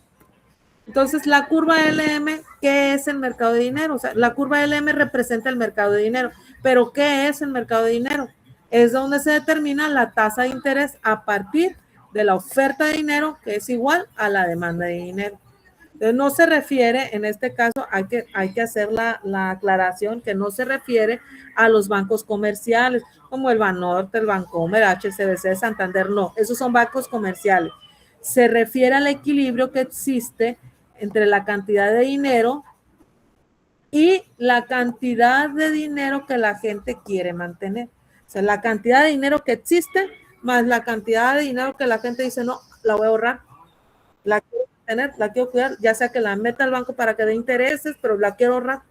entonces la curva LM, ¿qué es el mercado de dinero? O sea, la curva LM representa el mercado de dinero, pero ¿qué es el mercado de dinero? Es donde se determina la tasa de interés a partir de la oferta de dinero, que es igual a la demanda de dinero. Entonces, no se refiere, en este caso, hay que hacer la aclaración que no se refiere a los bancos comerciales, como el Banorte, el Bancomer, HSBC, Santander, no, esos son bancos comerciales. Se refiere al equilibrio que existe entre la cantidad de dinero y la cantidad de dinero que la gente quiere mantener. O sea, la cantidad de dinero que existe más la cantidad de dinero que la gente dice, no, la voy a ahorrar, la quiero tener, la quiero cuidar, ya sea que la meta al banco para que dé intereses, pero la quiero ahorrar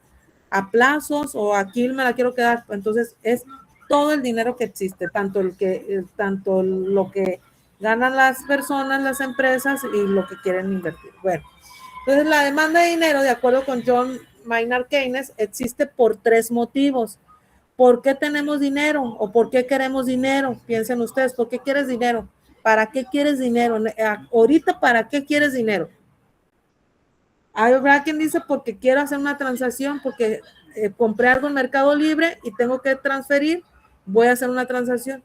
a plazos o aquí me la quiero quedar. Entonces es todo el dinero que existe, tanto lo que ganan las personas, las empresas y lo que quieren invertir. Bueno, entonces la demanda de dinero, de acuerdo con John Maynard Keynes, existe por 3 motivos. ¿Por qué tenemos dinero o por qué queremos dinero? Piensen ustedes, ¿por qué quieres dinero? ¿Para qué quieres dinero? Ahorita, ¿para qué quieres dinero? Habrá quien dice porque quiero hacer una transacción, porque compré algo en Mercado Libre y tengo que transferir, voy a hacer una transacción.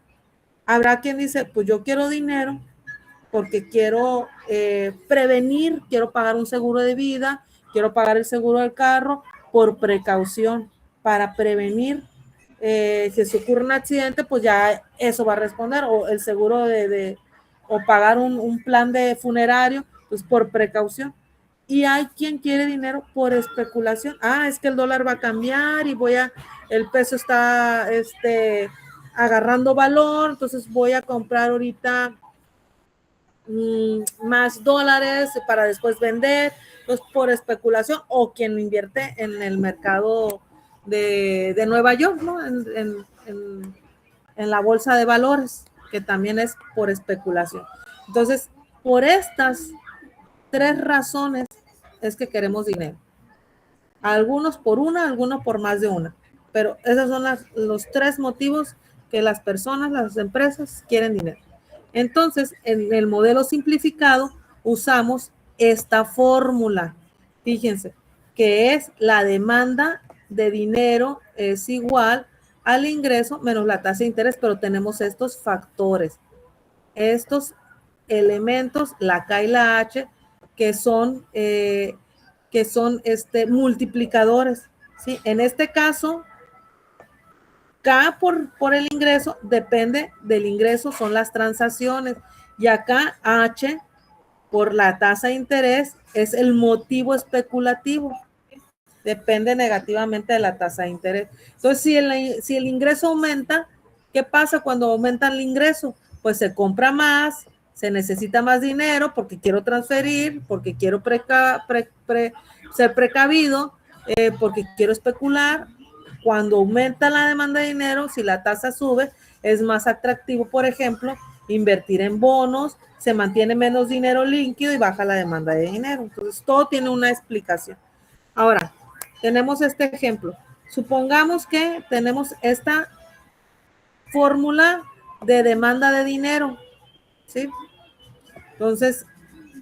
Habrá quien dice, pues yo quiero dinero porque quiero prevenir, quiero pagar un seguro de vida, quiero pagar el seguro del carro por precaución, para prevenir si se ocurre un accidente, pues ya eso va a responder, o el seguro o pagar un plan de funerario, pues por precaución. Y hay quien quiere dinero por especulación. Es que el dólar va a cambiar y el peso está agarrando valor, entonces voy a comprar ahorita más dólares para después vender, pues por especulación, o quien invierte en el mercado de Nueva York, ¿no? En la bolsa de valores, que también es por especulación. Entonces, por estas 3 razones es que queremos dinero. Algunos por una, algunos por más de una. Pero esos son los 3 motivos que las personas, las empresas quieren dinero. Entonces, en el modelo simplificado usamos esta fórmula. Fíjense, que es la demanda de dinero es igual al ingreso menos la tasa de interés, pero tenemos estos factores, estos elementos, la K y la H, que son multiplicadores, ¿sí? En este caso, K por el ingreso depende del ingreso, son las transacciones, y acá H por la tasa de interés es el motivo especulativo, depende negativamente de la tasa de interés. Entonces, si el ingreso aumenta, ¿qué pasa cuando aumenta el ingreso? Pues se compra más, se necesita más dinero porque quiero transferir, porque quiero ser precavido, porque quiero especular. Cuando aumenta la demanda de dinero, si la tasa sube, es más atractivo, por ejemplo, invertir en bonos, se mantiene menos dinero líquido y baja la demanda de dinero. Entonces, todo tiene una explicación. Ahora, tenemos este ejemplo. Supongamos que tenemos esta fórmula de demanda de dinero, ¿sí? Entonces,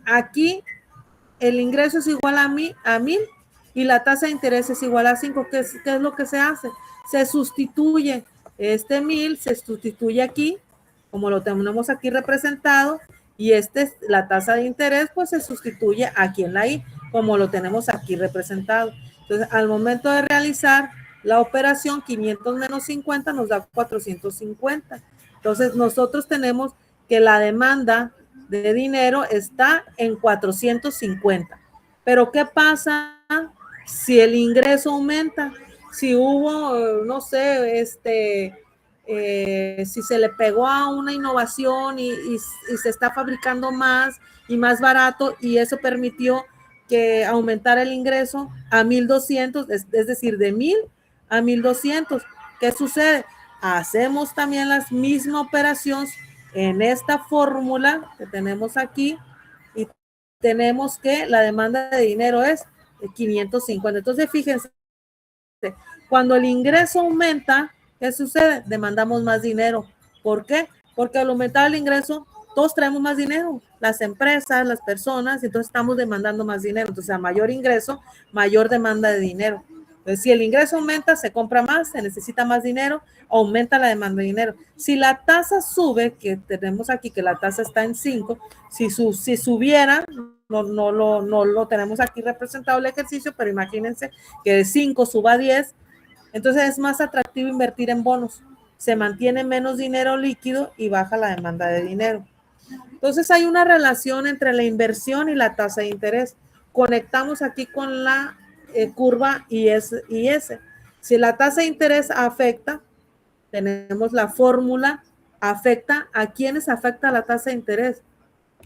aquí el ingreso es igual a 1000 y la tasa de interés es igual a 5. ¿Qué es lo que se hace? Se sustituye Este 1000 se sustituye aquí, como lo tenemos aquí representado, y la tasa de interés, pues se sustituye aquí en la I, como lo tenemos aquí representado. Entonces, al momento de realizar la operación, 500 menos 50 nos da 450. Entonces, nosotros tenemos que la demanda de dinero está en 450. Pero, ¿qué pasa si el ingreso aumenta? Si hubo, no sé, si se le pegó a una innovación y se está fabricando más y más barato, y eso permitió que aumentara el ingreso a 1,200, es decir, de 1000 a 1,200. ¿Qué sucede? Hacemos también la misma operación en esta fórmula que tenemos aquí y tenemos que la demanda de dinero es 550. Entonces, fíjense, cuando el ingreso aumenta, ¿qué sucede? Demandamos más dinero. ¿Por qué? Porque al aumentar el ingreso, todos traemos más dinero, las empresas, las personas, entonces estamos demandando más dinero. Entonces, a mayor ingreso, mayor demanda de dinero. Entonces, si el ingreso aumenta, se compra más, se necesita más dinero, aumenta la demanda de dinero. Si la tasa sube, que tenemos aquí que la tasa está en 5, si subiera, no lo tenemos aquí representado el ejercicio, pero imagínense que de 5 suba a 10, entonces es más atractivo invertir en bonos. Se mantiene menos dinero líquido y baja la demanda de dinero. Entonces hay una relación entre la inversión y la tasa de interés. Conectamos aquí con la curva IS. Si la tasa de interés afecta, tenemos la fórmula, afecta. ¿A quiénes afecta la tasa de interés?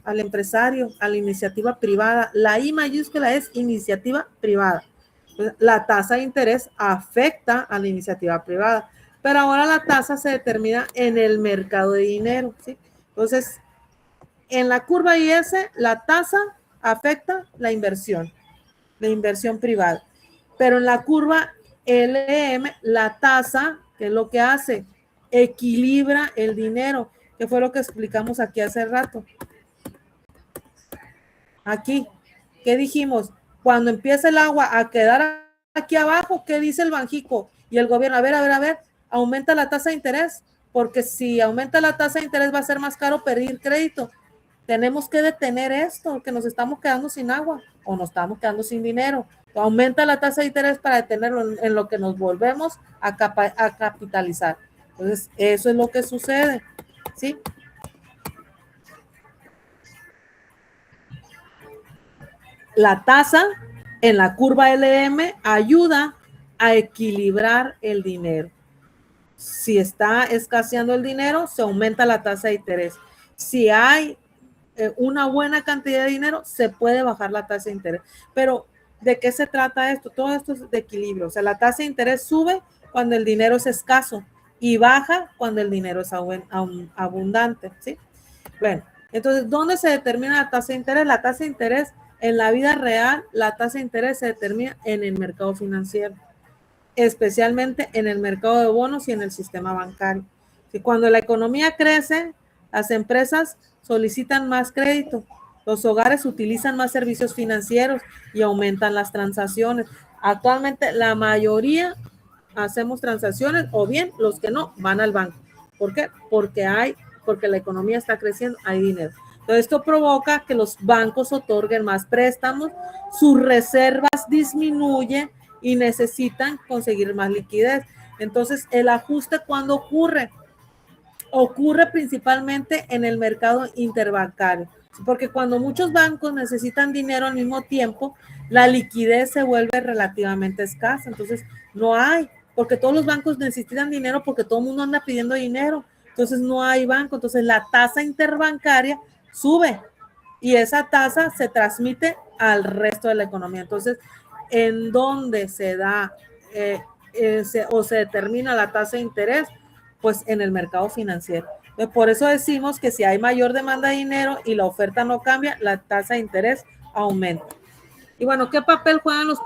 Al empresario, a la iniciativa privada. La I mayúscula es iniciativa privada. La tasa de interés afecta a la iniciativa privada, pero ahora la tasa se determina en el mercado de dinero, ¿sí? Entonces, en la curva IS, la tasa afecta la inversión privada, pero en la curva LM, la tasa, ¿qué es lo que hace? Equilibra el dinero, que fue lo que explicamos aquí hace rato. Aquí, ¿qué dijimos? Cuando empieza el agua a quedar aquí abajo, ¿qué dice el Banjico? Y el gobierno, a ver, aumenta la tasa de interés, porque si aumenta la tasa de interés va a ser más caro pedir crédito. Tenemos que detener esto, que nos estamos quedando sin agua o nos estamos quedando sin dinero. Aumenta la tasa de interés para detenerlo en lo que nos volvemos a capitalizar. Entonces, eso es lo que sucede, ¿sí? La tasa en la curva LM ayuda a equilibrar el dinero. Si está escaseando el dinero, se aumenta la tasa de interés. Si hay una buena cantidad de dinero, se puede bajar la tasa de interés. Pero, ¿de qué se trata esto? Todo esto es de equilibrio. O sea, la tasa de interés sube cuando el dinero es escaso y baja cuando el dinero es abundante, ¿sí? Bueno, entonces, ¿dónde se determina la tasa de interés? La tasa de interés en la vida real, la tasa de interés se determina en el mercado financiero, especialmente en el mercado de bonos y en el sistema bancario. Y cuando la economía crece, las empresas solicitan más crédito, los hogares utilizan más servicios financieros y aumentan las transacciones. Actualmente la mayoría hacemos transacciones, o bien los que no van al banco. ¿Por qué? Porque la economía está creciendo, hay dinero. Entonces, esto provoca que los bancos otorguen más préstamos, sus reservas disminuyen y necesitan conseguir más liquidez. Entonces, el ajuste, ¿cuándo ocurre? Ocurre principalmente en el mercado interbancario, porque cuando muchos bancos necesitan dinero al mismo tiempo, la liquidez se vuelve relativamente escasa. Entonces, no hay, porque todos los bancos necesitan dinero porque todo el mundo anda pidiendo dinero. Entonces, no hay banco. Entonces, la tasa interbancaria sube y esa tasa se transmite al resto de la economía. Entonces, ¿en dónde se da se determina la tasa de interés? Pues en el mercado financiero. Por eso decimos que si hay mayor demanda de dinero y la oferta no cambia, la tasa de interés aumenta. Y bueno, ¿qué papel juegan los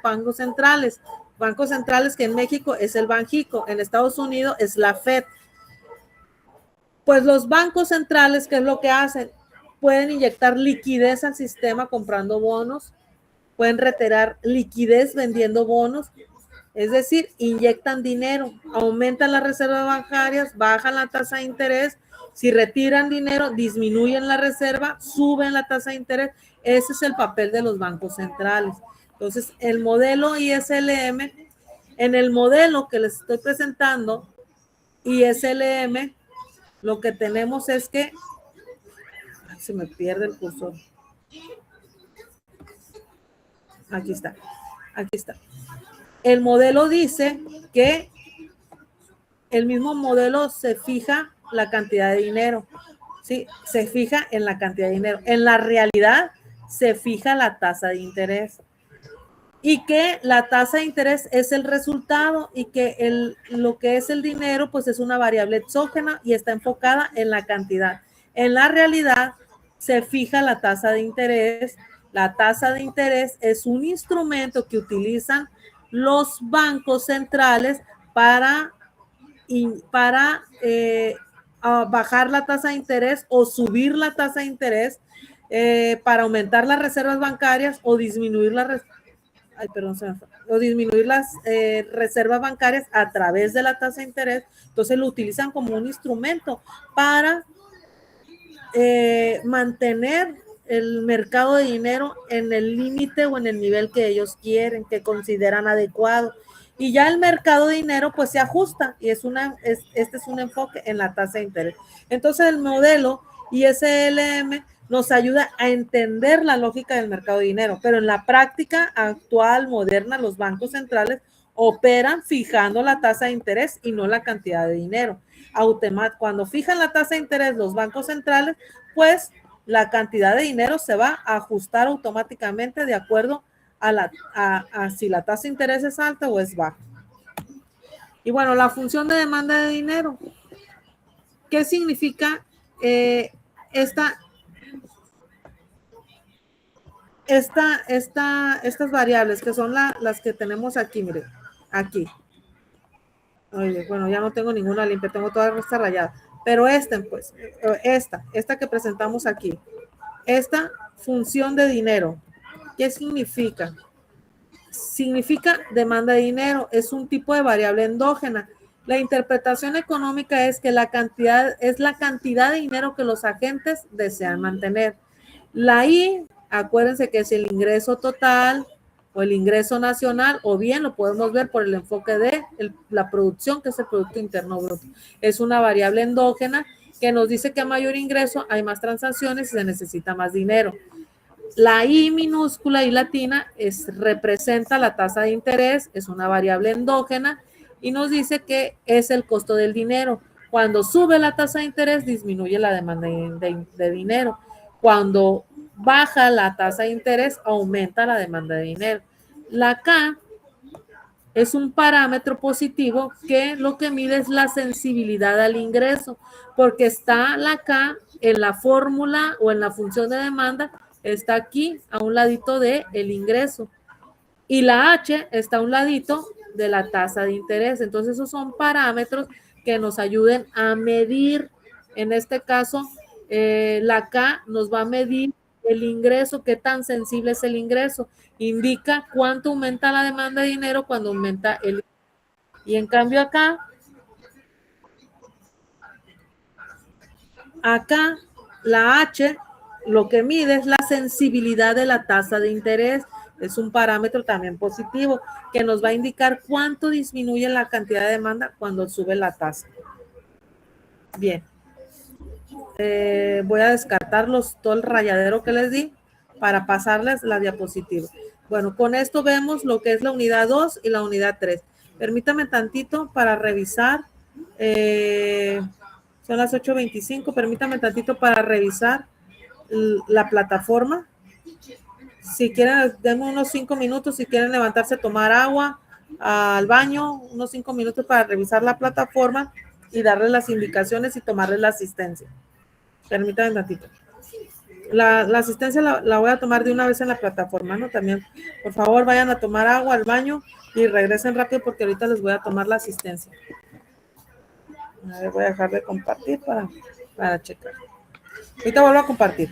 bancos centrales? Bancos centrales, que en México es el Banjico, en Estados Unidos es la Fed. Pues los bancos centrales, ¿qué es lo que hacen? Pueden inyectar liquidez al sistema comprando bonos, pueden retirar liquidez vendiendo bonos, Es decir, inyectan dinero, aumentan las reservas bancarias, bajan la tasa de interés. Si retiran dinero, disminuyen la reserva, suben la tasa de interés. Ese es el papel de los bancos centrales. Entonces, el modelo ISLM, en el modelo que les estoy presentando, ISLM, lo que tenemos es que, se me pierde el cursor. Aquí está, aquí está. El modelo dice que el mismo modelo se fija la cantidad de dinero, ¿sí? Se fija en la cantidad de dinero. En la realidad se fija la tasa de interés. Y que la tasa de interés es el resultado y que lo que es el dinero pues es una variable exógena y está enfocada en la cantidad. En la realidad se fija la tasa de interés. La tasa de interés es un instrumento que utilizan los bancos centrales para bajar la tasa de interés o subir la tasa de interés, para aumentar las reservas bancarias o disminuir las reservas bancarias a través de la tasa de interés. Entonces lo utilizan como un instrumento para mantener el mercado de dinero en el límite o en el nivel que ellos quieren, que consideran adecuado. Y ya el mercado de dinero pues se ajusta y este es un enfoque en la tasa de interés. Entonces el modelo ISLM nos ayuda a entender la lógica del mercado de dinero, pero en la práctica actual, moderna, los bancos centrales operan fijando la tasa de interés y no la cantidad de dinero. Cuando fijan la tasa de interés los bancos centrales, pues la cantidad de dinero se va a ajustar automáticamente de acuerdo a si la tasa de interés es alta o es baja. Y bueno, la función de demanda de dinero. ¿Qué significa estas variables que son las que tenemos aquí? Mire, aquí. Oye, bueno, ya no tengo ninguna limpia, tengo toda esta rayada. Pero esta que presentamos aquí, esta función de dinero, ¿qué significa? Significa demanda de dinero, es un tipo de variable endógena. La interpretación económica es que la cantidad de dinero que los agentes desean mantener. La I, acuérdense que es el ingreso total o el ingreso nacional, o bien lo podemos ver por el enfoque de la producción, que es el Producto Interno Bruto. Es una variable endógena que nos dice que a mayor ingreso hay más transacciones y se necesita más dinero. La I minúscula y latina representa la tasa de interés, es una variable endógena y nos dice que es el costo del dinero. Cuando sube la tasa de interés, disminuye la demanda de dinero. Cuando baja la tasa de interés, aumenta la demanda de dinero. La K es un parámetro positivo que lo que mide es la sensibilidad al ingreso, porque está la K en la fórmula o en la función de demanda, está aquí a un ladito de el ingreso y la H está a un ladito de la tasa de interés. Entonces esos son parámetros que nos ayuden a medir. En este caso, la K nos va a medir el ingreso, qué tan sensible es el ingreso. Indica cuánto aumenta la demanda de dinero cuando aumenta el. Y en cambio acá la H lo que mide es la sensibilidad de la tasa de interés. Es un parámetro también positivo que nos va a indicar cuánto disminuye la cantidad de demanda cuando sube la tasa. Bien. Voy a descartar todo el rayadero que les di para pasarles la diapositiva. Bueno, con esto vemos lo que es la unidad 2 y la unidad 3. Permítame tantito para revisar. Son las 8:25. Permítame tantito para revisar la plataforma. Si quieren, denme unos 5 minutos. Si quieren levantarse, tomar agua, al baño, unos 5 minutos para revisar la plataforma y darles las indicaciones y tomarles la asistencia. Permítanme un ratito. La asistencia la voy a tomar de una vez en la plataforma, ¿no? También, por favor, vayan a tomar agua al baño y regresen rápido porque ahorita les voy a tomar la asistencia. A ver, voy a dejar de compartir para checar. Ahorita vuelvo a compartir.